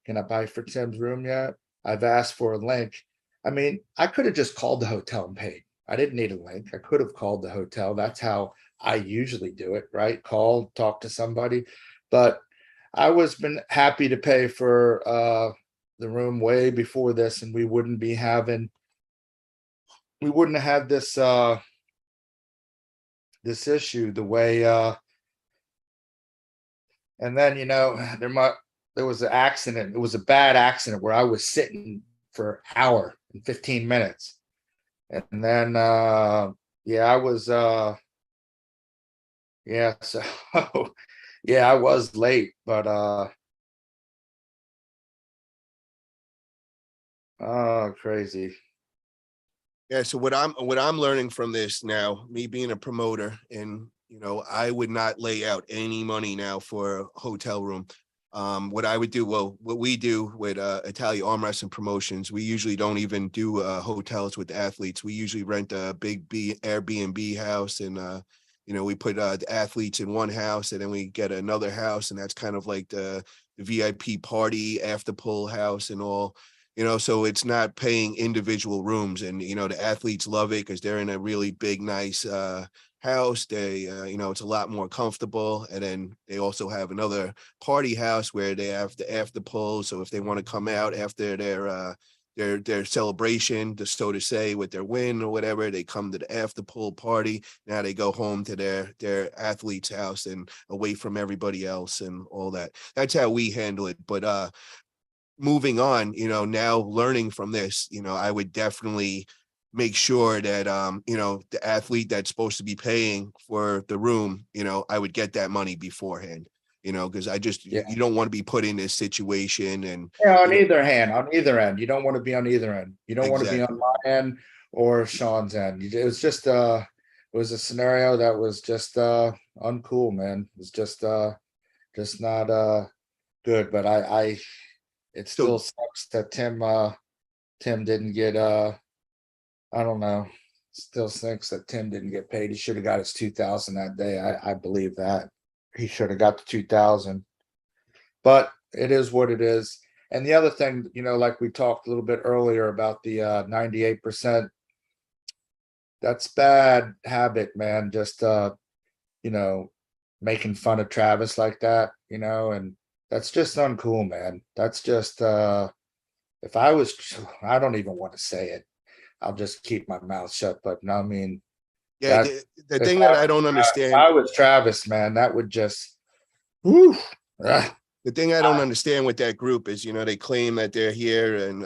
Can I buy for Tim's room yet? I've asked for a link. I mean, I could have just called the hotel and paid. I didn't need a link. I could have called the hotel. That's how I usually do it, right? Call, talk to somebody. But I was been happy to pay for the room way before this, and we wouldn't have had this issue the way and then there was an accident. It was a bad accident where I was sitting for an hour and 15 minutes. And then yeah, I was yeah, so yeah, I was late, but oh crazy. Yeah, so what I'm learning from this now, me being a promoter, and I would not lay out any money now for a hotel room. What I would do, well, what we do with Italia arm wrestling promotions, we usually don't even do hotels with athletes. We usually rent a big Airbnb house, and we put the athletes in one house, and then we get another house, and that's kind of like the VIP party after pull house and all. So it's not paying individual rooms, and the athletes love it because they're in a really big, nice house. They it's a lot more comfortable, and then they also have another party house where they have the after pull, so if they want to come out after their celebration, to so to say, with their win or whatever, they come to the after pull party. Now they go home to their athlete's house and away from everybody else and all that. That's how we handle it. But moving on, now learning from this, I would definitely make sure that, the athlete that's supposed to be paying for the room, I would get that money beforehand, because Yeah. you don't want to be put in this situation. And, Yeah, you know, on either end. You don't want to be on either end. You don't want to be on exactly. my end or Sean's end. It was just it was a scenario that was just uncool, man. It was just not good. But I it So, still sucks that Tim didn't get I don't know. Still sucks that Tim didn't get paid. He should have got his 2,000 that day. I believe that. He should have got the 2,000. But it is what it is. And the other thing, like we talked a little bit earlier about the 98%, that's bad habit, man. Just you know, making fun of Travis like that, and that's just uncool, man. That's just if I was I don't even want to say it. I'll just keep my mouth shut. But no, I mean yeah, that the thing that I don't if understand, I was Travis, man, that would just whew, ah, the thing I don't understand with that group is, they claim that they're here and,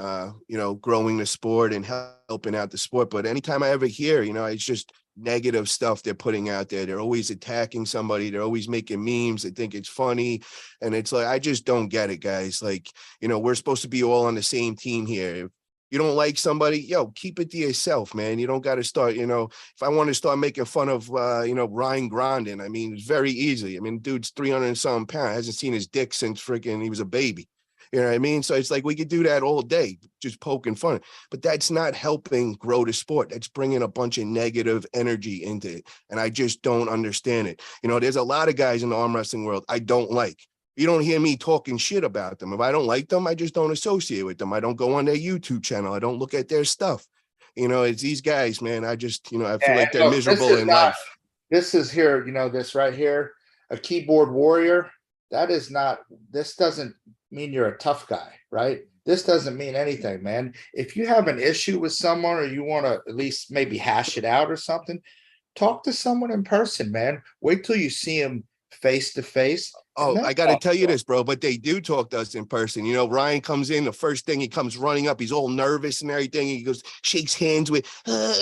growing the sport and helping out the sport. But anytime I ever hear, it's just negative stuff they're putting out there. They're always attacking somebody. They're always making memes. They think it's funny. And it's like, I just don't get it, guys. Like, we're supposed to be all on the same team here. If you don't like somebody, keep it to yourself, man. You don't got to start, if I want to start making fun of, Ryan Grandin, I mean, it's very easy. I mean, dude's 300 and some pounds, hasn't seen his dick since freaking he was a baby. You know what I mean? So it's like we could do that all day, just poking fun. But that's not helping grow the sport. That's bringing a bunch of negative energy into it. And I just don't understand it. There's a lot of guys in the arm wrestling world I don't like. You don't hear me talking shit about them. If I don't like them, I just don't associate with them. I don't go on their YouTube channel. I don't look at their stuff. It's these guys, man. I just, I feel and like they're look, this miserable is in not life. this is here, this right here, a keyboard warrior. That is not, this doesn't mean you're a tough guy, right? This doesn't mean anything, man. If you have an issue with someone or you want to at least maybe hash it out or something, talk to someone in person, man. Wait till you see him face to face and Oh, then I got to talk tell to you him. this, bro, but they do talk to us in person. Ryan comes in, the first thing he comes running up, he's all nervous and everything. He goes, shakes hands with,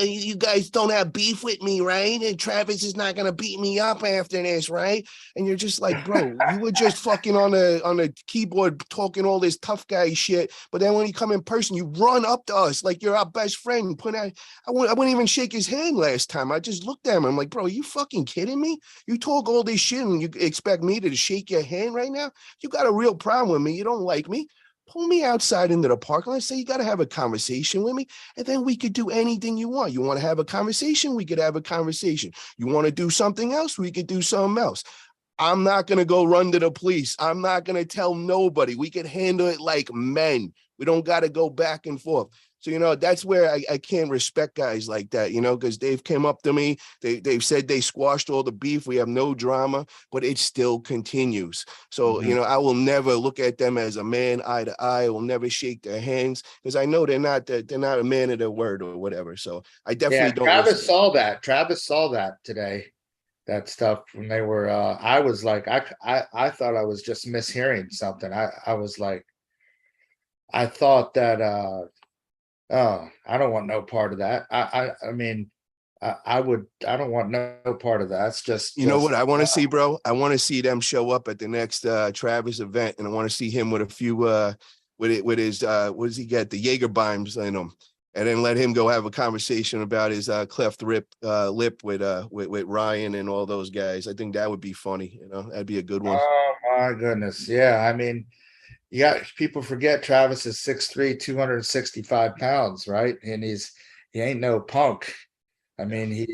you guys don't have beef with me, right? And Travis is not going to beat me up after this, right? And you're just like, bro, you were just fucking on a keyboard talking all this tough guy shit. But then when you come in person, you run up to us like you're our best friend. I wouldn't even shake his hand last time. I just looked at him. I'm like, bro, are you fucking kidding me? You talk all this shit and you expect me to shake your hand right now? You got a real problem with me. You don't like me. pull me outside into the parking lot. Say you got to have a conversation with me, and then we could do anything you want. You want to have a conversation? We could have a conversation. You want to do something else? We could do something else. I'm not going to go run to the police. I'm not going to tell nobody. We can handle it like men. We don't got to go back and forth. So, that's where I can't respect guys like that, because they've come up to me. They've said they squashed all the beef. We have no drama, but it still continues. So, I will never look at them as a man eye to eye. I will never shake their hands because I know they're not a man of their word or whatever. So I definitely don't. Travis saw that. Travis saw that today. That stuff when they were I was like, I thought I was just mishearing something. I was like, I thought that oh, I don't want no part of that. I mean, I don't want no part of that. It's just You know what I want to see, bro? I want to see them show up at the next Travis event, and I want to see him with a few with his what does he get? The Jaeger bombs in him. And then let him go have a conversation about his cleft lip with Ryan and all those guys. I think that would be funny. That'd be a good one. Oh my goodness. Yeah. I mean, people forget Travis is 6'3", 265 pounds, right? And he ain't no punk. I mean,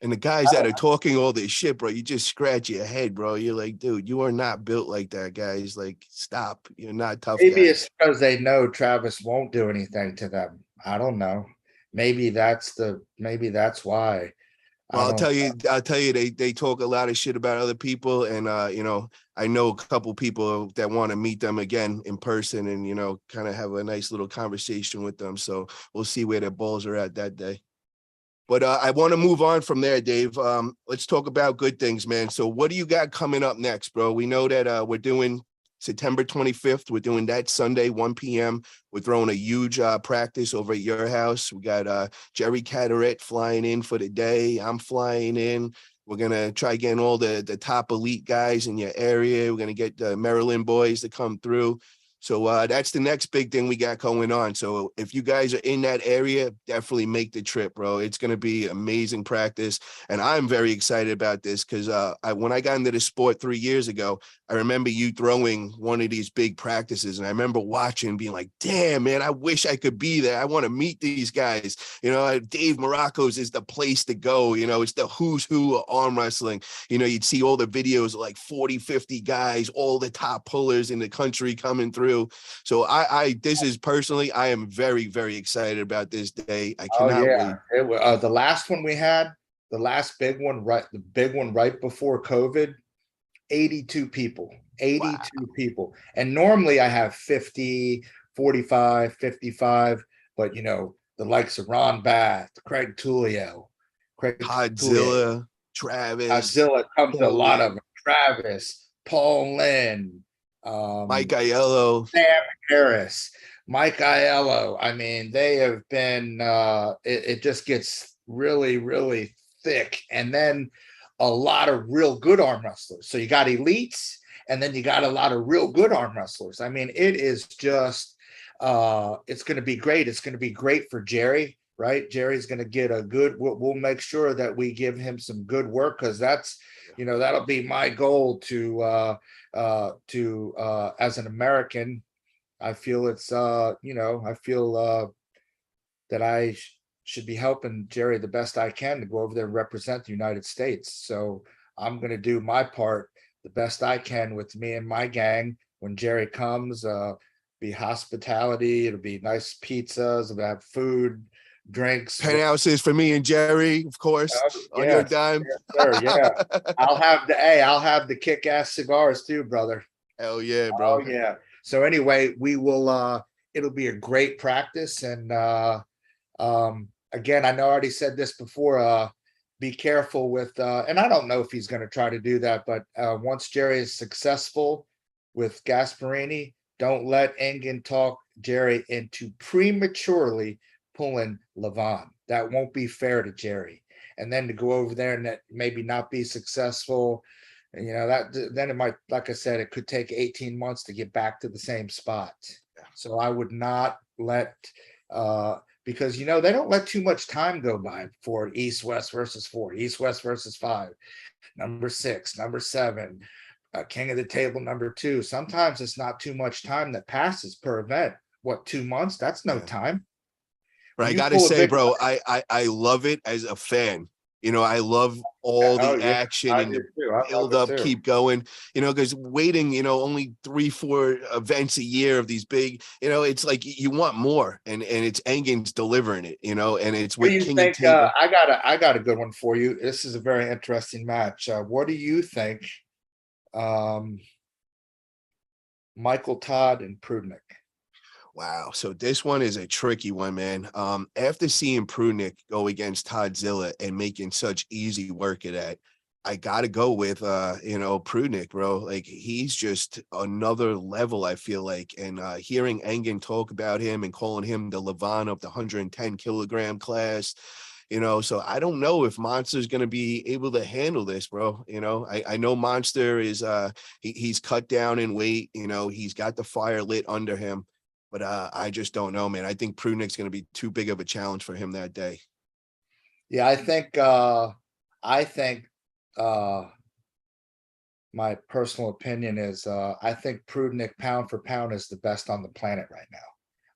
and the guys that are talking all this shit, bro, you just scratch your head, bro. You're like, dude, you are not built like that, guys. Like, stop. You're not tough. Maybe guys. it's because they know Travis won't do anything to them. I don't know. Maybe that's why. Well, I'll tell you, they talk a lot of shit about other people. And, I know a couple people that want to meet them again in person and, kind of have a nice little conversation with them. So we'll see where their balls are at that day. But I want to move on from there, Dave. Let's talk about good things, man. So what do you got coming up next, bro? We know that we're doing September 25th. We're doing that Sunday, 1 p.m. We're throwing a huge practice over at your house. We got Jerry Cadorette flying in for the day. I'm flying in. We're going to try getting all the top elite guys in your area. We're going to get the Maryland boys to come through. So that's the next big thing we got going on. So if you guys are in that area, definitely make the trip, bro. It's going to be amazing practice. And I'm very excited about this because when I got into the sport 3 years ago, I remember you throwing one of these big practices. And I remember watching being like, damn, man, I wish I could be there. I want to meet these guys. Dave Marrocco's is the place to go. It's the who's who of arm wrestling. You'd see all the videos of like 40, 50 guys, all the top pullers in the country coming through. So this is personally, I am very, very excited about this day. I cannot wait. The last one we had, the last big one, the big one right before COVID, 82 people, 82 people. And normally I have 50, 45, 55, but the likes of Ron Bath, Craig Tulio, Godzilla, Travis. Godzilla comes a lot of them. Travis, Paul Lynn, Mike Aiello, Sam Harris, Mike Aiello. I mean, they have been it just gets really, really thick. And then a lot of real good arm wrestlers. So you got elites, and then you got a lot of real good arm wrestlers. I mean, it is just it's going to be great. It's going to be great for Jerry, right? Jerry's going to get a good, we'll make sure that we give him some good work, because that's, that'll be my goal to as an American. I feel it's I feel that I should be helping Jerry the best I can to go over there and represent the United States. So I'm going to do my part the best I can with me and my gang. When Jerry comes, be hospitality. It'll be nice pizzas. We'll have food, drinks. Penthouses for me and Jerry, of course, on your dime. Yes, sir, yeah. I'll have the kick-ass cigars too, brother. Hell yeah, bro. Oh yeah. So anyway, we will it'll be a great practice. And again, I know I already said this before, be careful with and I don't know if he's going to try to do that, but once Jerry is successful with Gasparini, don't let Engen talk Jerry into prematurely pulling Levan. That won't be fair to Jerry. And then to go over there and that maybe not be successful, that then it might, like I said, it could take 18 months to get back to the same spot. So I would not let because they don't let too much time go by for East West versus 4, East West versus 5, number 6, number 7, king of the table #2. Sometimes it's not too much time that passes per event. What, 2 months? That's no Yeah. time. But When I you gotta pull a say, big, bro, I love it as a fan. I love all oh the yeah, action I and do the too. I love build it up, too. keep going, because waiting, only 3-4 events a year of these big, it's like you want more, and it's Engen's delivering it, and it's What do with you King of think? Table. I got a good one for you. This is a very interesting match. What do you think? Um, Michael Todd and Prudnik. Wow. So this one is a tricky one, man. After seeing Prudnik go against Toddzilla and making such easy work of that, I gotta go with Prudnik, bro. Like, he's just another level, I feel like. And hearing Engen talk about him and calling him the Levan of the 110 kilogram class, so I don't know if Monster's gonna be able to handle this, bro. I know Monster is he's cut down in weight, he's got the fire lit under him. But I just don't know, man. I think Prudnik's going to be too big of a challenge for him that day. Yeah, I think my personal opinion is I think Prudnik pound for pound is the best on the planet right now.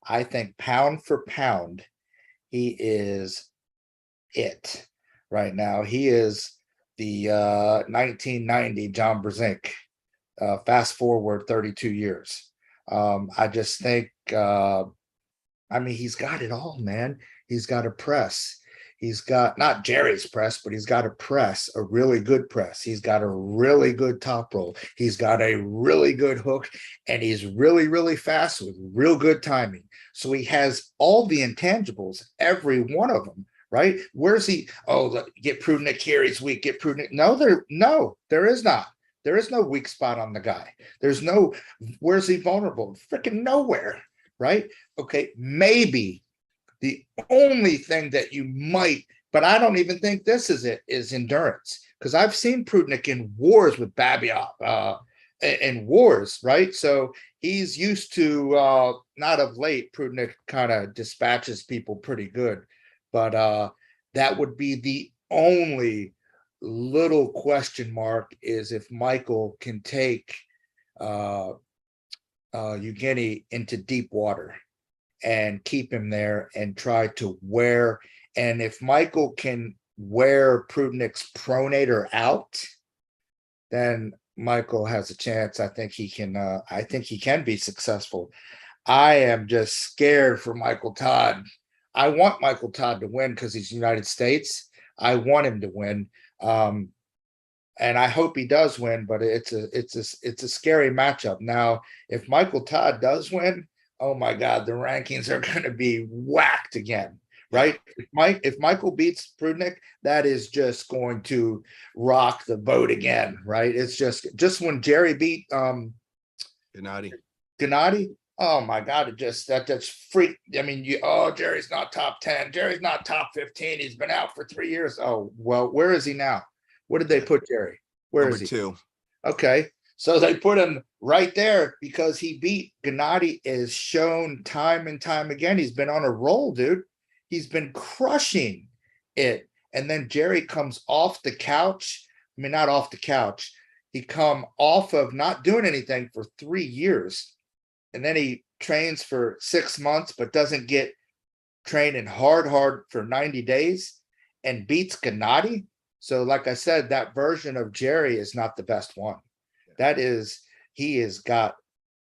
I think pound for pound, he is it right now. He is the 1990 John Brzenk. Fast forward 32 years. I just think he's got it all, man. He's got a press. He's got not Jerry's press, but he's got a press, a really good press. He's got a really good top roll. He's got a really good hook, and he's really, really fast with real good timing. So he has all the intangibles, every one of them, right? Where's he? Oh, get Prudnik here. He's weak. Get Prudnik. No, there is not. There is no weak spot on the guy. There's no, where's he vulnerable? Freaking nowhere, right? Okay, maybe the only thing that you might, but I don't even think this is it, is endurance. Because I've seen Prudnik in wars with Babiop, in wars, right? So he's used to, not of late, Prudnik kind of dispatches people pretty good. But that would be the only little question mark, is if Michael can take Gennady into deep water and keep him there and try to wear. And if Michael can wear Prudnik's pronator out, then Michael has a chance. I think he can. I think he can be successful. I am just scared for Michael Todd. I want Michael Todd to win because he's United States. I want him to win. And I hope he does win, but it's a scary matchup. Now, if Michael Todd does win, oh my God, the rankings are going to be whacked again, right? If Michael beats Prudnik, that is just going to rock the boat again, right? It's just when Jerry beat Gennady. Oh my God, that just freaked. Jerry's not top 10. Jerry's not top 15. He's been out for 3 years. Oh, well, where is he now? What did they put Jerry? Where is he? #2. Okay. So they put him right there because he beat Gennady, is shown time and time again. He's been on a roll, dude. He's been crushing it. And then Jerry comes off the couch. Not off the couch. He come off of not doing anything for 3 years. And then he trains for 6 months, but doesn't get training hard for 90 days and beats Gennady. So like I said, that version of Jerry is not the best one. He has got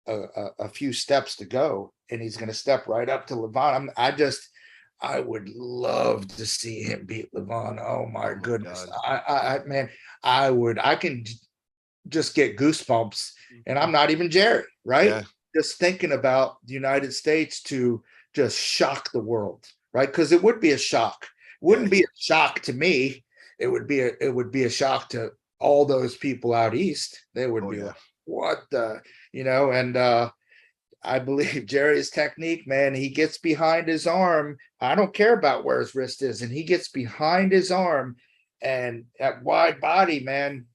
a few steps to go, and he's going to step right up to Levan. I would love to see him beat Levan. Oh my goodness. God. I can just get goosebumps, and I'm not even Jerry, right? Yeah. Just thinking about the United States to just shock the world, right? Because it would be a shock. It wouldn't be a shock to me. It would be a shock to all those people out east. They would be like, what the, and I believe Jerry's technique, man, he gets behind his arm. I don't care about where his wrist is, and he gets behind his arm, and that wide body, man.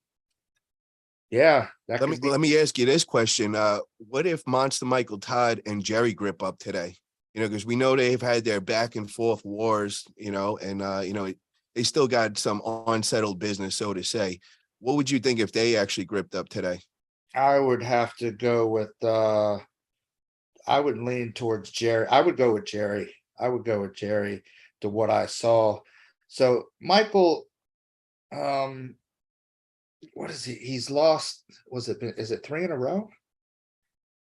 Yeah. Let me ask you this question. What if Monster Michael Todd and Jerry grip up today? Because we know they've had their back and forth wars, and they still got some unsettled business, so to say. What would you think if they actually gripped up today? I would have to go with I would lean towards Jerry. I would go with Jerry. I would go with Jerry to what I saw. So Michael, um, what is he? He's lost. Is it three in a row?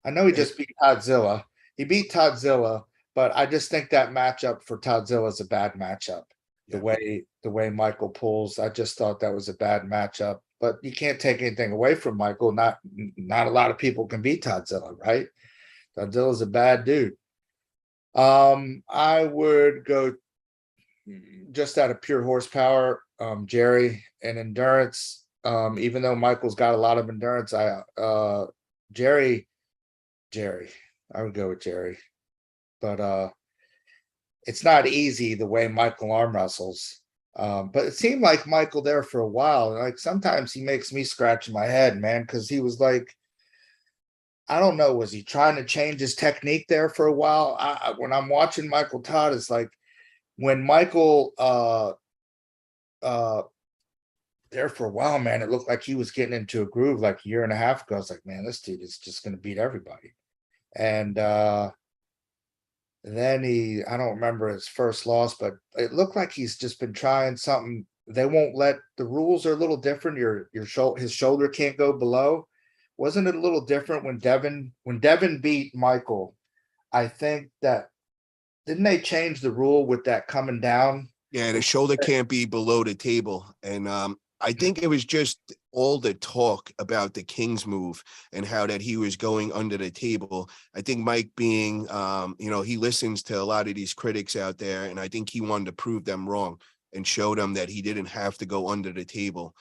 I know he Eh, just beat Todzilla. He beat Todzilla, but I just think that matchup for Todzilla is a bad matchup. The Yeah. way Michael pulls, I just thought that was a bad matchup. But you can't take anything away from Michael. Not a lot of people can beat Todzilla, right? Godzilla's a bad dude. I would go just out of pure horsepower, Jerry and endurance. Even though Michael's got a lot of endurance, Jerry, Jerry, I would go with Jerry. But it's not easy the way Michael arm wrestles. But it seemed like Michael there for a while. Like sometimes he makes me scratch my head, man, because he was like, I don't know, was he trying to change his technique there for a while? When I'm watching Michael Todd, it's like when Michael uh there for a while, man, it looked like he was getting into a groove like a year and a half ago. I was like, man, this dude is just gonna beat everybody. And then I don't remember his first loss, but it looked like he's just been trying something. They won't let the rules are a little different. His shoulder can't go below. Wasn't it a little different when Devin beat Michael? I think that didn't they change the rule with that coming down? Yeah, the shoulder can't be below the table. And I think it was just all the talk about the King's move and how that he was going under the table. I think Mike being, he listens to a lot of these critics out there, and I think he wanted to prove them wrong and show them that he didn't have to go under the table,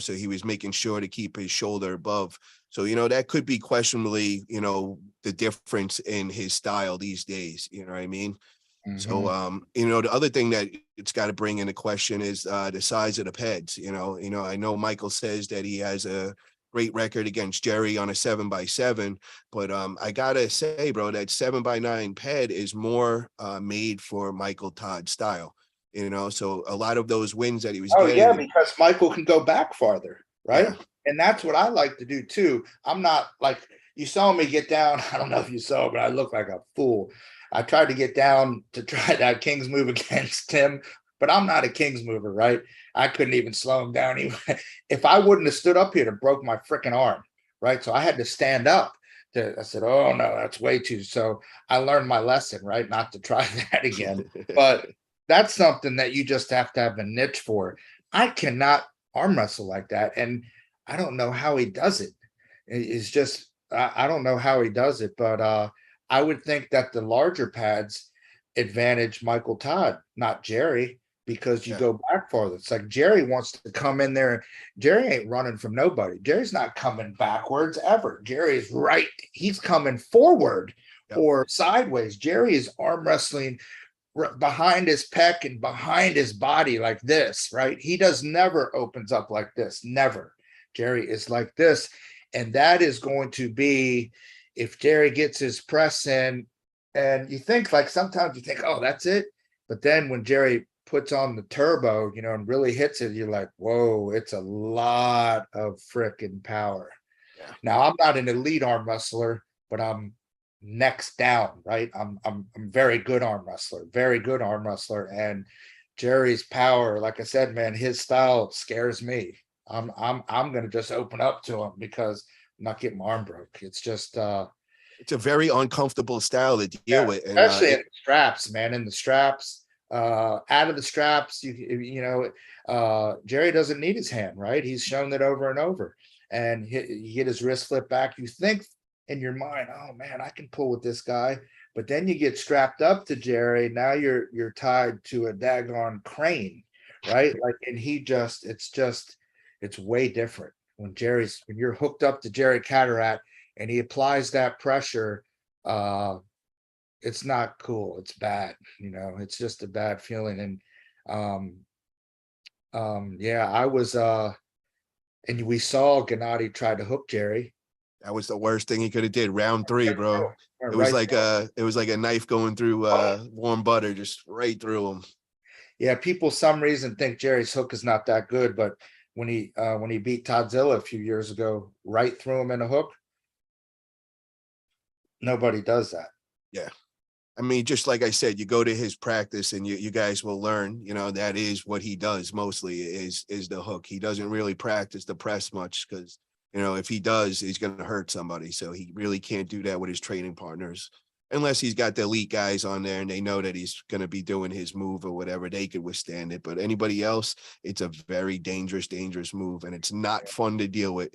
so he was making sure to keep his shoulder above. So, that could be questionably, the difference in his style these days, you know what I mean? So, Mhm. the other thing that it's got to bring into question is the size of the pads. I know Michael says that he has a great record against Jerry on a 7x7, but I gotta say, bro, that 7x9 pad is more made for Michael Todd style. So a lot of those wins that he was Oh yeah, getting, because Michael can go back farther, right? yeah, And that's what I like to do too. I'm not like you saw me get down. I don't know if you saw, but I look like a fool. I tried to get down to try that King's move against Tim, but I'm not a King's mover, right? I couldn't even slow him down. If I wouldn't have stood up here to broke my freaking arm, right? So I had to stand up. I said, "Oh no, that's way too." So I learned my lesson, right? Not to try that again. But that's something that you just have to have a niche for. I cannot arm wrestle like that. And I don't know how he does it. It's just, I don't know how he does it, but I would think that the larger pads advantage Michael Todd, not Jerry, because you yeah, go back farther. It's like Jerry wants to come in there. Jerry ain't running from nobody. Jerry's not coming backwards ever. Jerry's right. He's coming forward yep. or sideways. Jerry is arm wrestling behind his pec and behind his body like this, right? He does never opens up like this, never. Jerry is like this. And that is going to be if Jerry gets his press in, and you think like sometimes you think, oh, that's it. But then when Jerry puts on the turbo, and really hits it, you're like, whoa, it's a lot of freaking power. Yeah. Now, I'm not an elite arm wrestler, but I'm next down, right? I'm very good arm wrestler, very good arm wrestler. And Jerry's power, like I said, man, his style scares me. I'm gonna just open up to him because I'm not getting my arm broke. It's just It's a very uncomfortable style to deal yeah, with. And especially in the straps, man. In the straps, out of the straps, Jerry doesn't need his hand, right? He's shown that over and over. And he hit his wrist flip back. You think in your mind, oh man, I can pull with this guy. But then you get strapped up to Jerry. Now you're tied to a daggone crane, right? Like, and it's way different when you're hooked up to Jerry Cadorette and he applies that pressure. It's not cool. It's bad. It's just a bad feeling. And yeah, I was and we saw Gennady try to hook Jerry. that was the worst thing he could have did. Round 3, bro. It was Right. like a knife going through warm butter, just right through him. Yeah, people some reason think Jerry's hook is not that good, but when he beat Toddzilla a few years ago, right through him in a hook. Nobody does that. Yeah. I mean, just like I said, you go to his practice and you guys will learn, that is what he does mostly is the hook. He doesn't really practice the press much because, if he does, he's going to hurt somebody. So he really can't do that with his training partners unless he's got the elite guys on there and they know that he's going to be doing his move or whatever. They could withstand it. But anybody else, it's a very dangerous move. And it's not fun to deal with.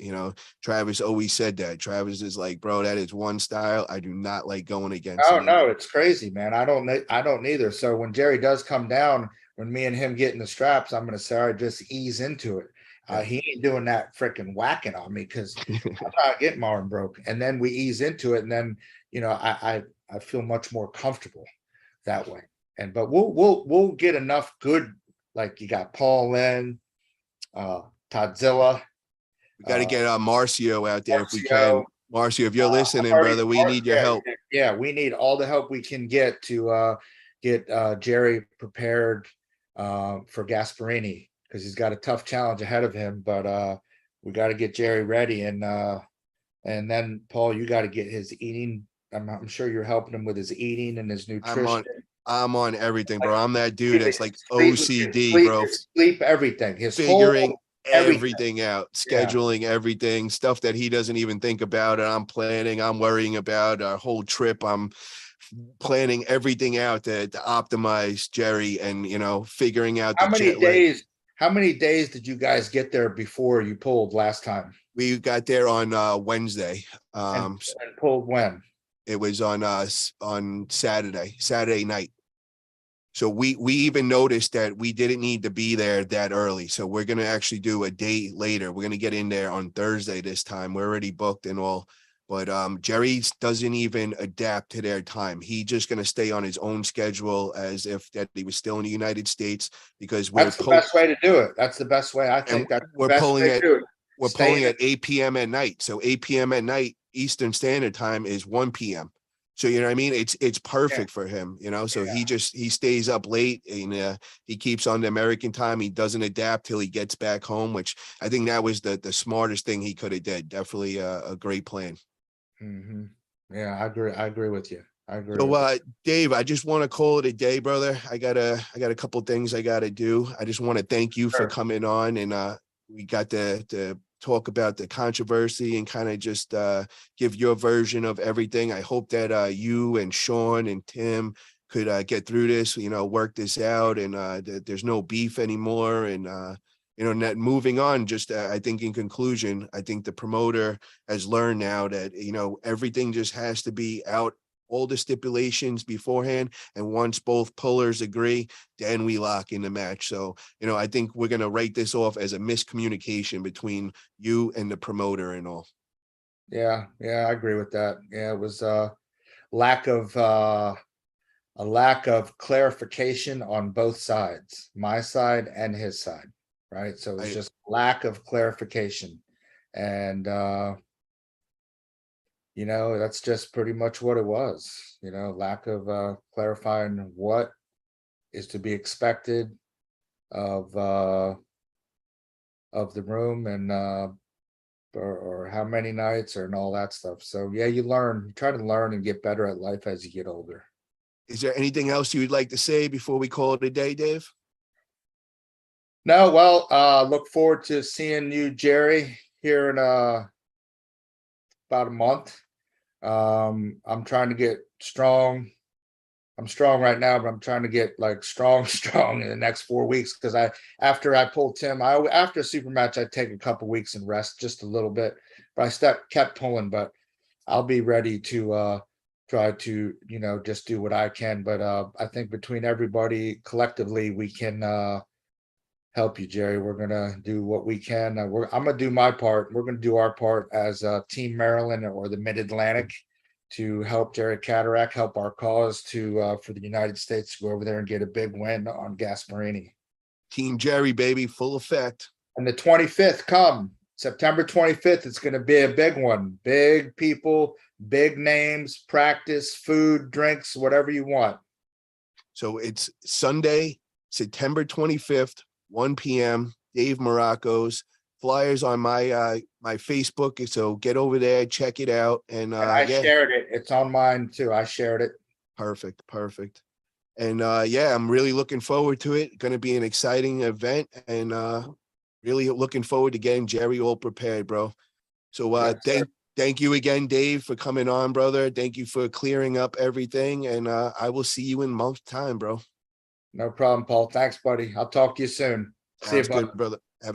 Travis always said that. Travis is like, bro, that is one style I do not like going against. Oh no, it's crazy, man. I don't either. So when Jerry does come down, when me and him get in the straps, I'm going to say, all right, just ease into it. He ain't doing that freaking whacking on me because I'm not getting my arm broke. And then we ease into it, and then I feel much more comfortable that way. But we'll get enough good. Like you got Paul in, Toddzilla. We got to get Marcio out there if we can. Marcio, if you're listening, brother, we need your help. Yeah, we need all the help we can get to get Jerry prepared for Gasparini because he's got a tough challenge ahead of him. But we got to get Jerry ready, and then Paul, you got to get his eating. I'm sure you're helping him with his eating and his nutrition. I'm on everything, bro. I'm that dude that's like OCD, bro. Sleep, everything. His figuring everything out, scheduling everything, stuff that he doesn't even think about. And I'm planning, I'm worrying about our whole trip. I'm planning everything out to optimize Jerry and, figuring out how many days did you guys get there before you pulled last time? We got there on Wednesday. And pulled when? It was on Saturday night. So we even noticed that we didn't need to be there that early. So we're going to actually do a day later. We're going to get in there on Thursday this time. We're already booked and all. But Jerry doesn't even adapt to their time. He's just going to stay on his own schedule as if that he was still in the United States because that's the best way to do it. That's the best way. I think that's we're pulling at 8 p.m. at night. So 8 p.m. at night Eastern Standard Time is 1 p.m. So, you know what I mean? It's perfect for him, so he stays up late and he keeps on the American time. He doesn't adapt till he gets back home, which I think that was the smartest thing he could have did. Definitely a great plan. Mm-hmm. Yeah, I agree with you. I agree. So, Dave, I just want to call it a day, brother. I got a couple things I got to do. I just want to thank you for coming on and we got to talk about the controversy and kind of just give your version of everything. I hope that you and Sean and Tim could get through this, work this out and that there's no beef anymore. And, that moving on, just I think in conclusion, I think the promoter has learned now that, everything just has to be out, all the stipulations beforehand. And once both pullers agree, then we lock in the match. So, I think we're going to write this off as a miscommunication between you and the promoter and all. Yeah, I agree with that. Yeah, it was a lack of clarification on both sides, my side and his side. Right. So it's just lack of clarification. And that's just pretty much what it was, lack of clarifying what is to be expected of the room and or how many nights and all that stuff. So yeah, you try to learn and get better at life as you get older. Is there anything else you would like to say before we call it a day, Dave? No, well, look forward to seeing you, Jerry, here in about a month. I'm trying to get strong. I'm strong right now, but I'm trying to get like strong in the next 4 weeks because after I pulled Tim, after a super match, I take a couple weeks and rest just a little bit. But I kept pulling, but I'll be ready to try to just do what I can. But I think between everybody collectively, we can help you, Jerry. We're gonna do what we can. I'm gonna do my part. We're gonna do our part as Team Maryland or the Mid-Atlantic to help Jerry Cadorette, help our cause for the United States to go over there and get a big win on Gasparini. Team Jerry, baby, full effect. And the 25th, September 25th, it's going to be a big one. Big people, big names, practice, food, drinks, whatever you want. So it's Sunday, September 25th, 1 p.m. Dave Morocco's. Flyers on my my Facebook, so get over there, check it out, and And I yeah, shared it. It's on mine too. I shared it. perfect. And yeah, I'm really looking forward to it. Going to be an exciting event, and really looking forward to getting Jerry all prepared, bro. So Yes, sir. thank you again, Dave, for coming on, brother. Thank you for clearing up everything, and I will see you in a month's time, bro. No problem, Paul. Thanks, buddy. I'll talk to you soon. See you, Sounds bud. good, brother. Have a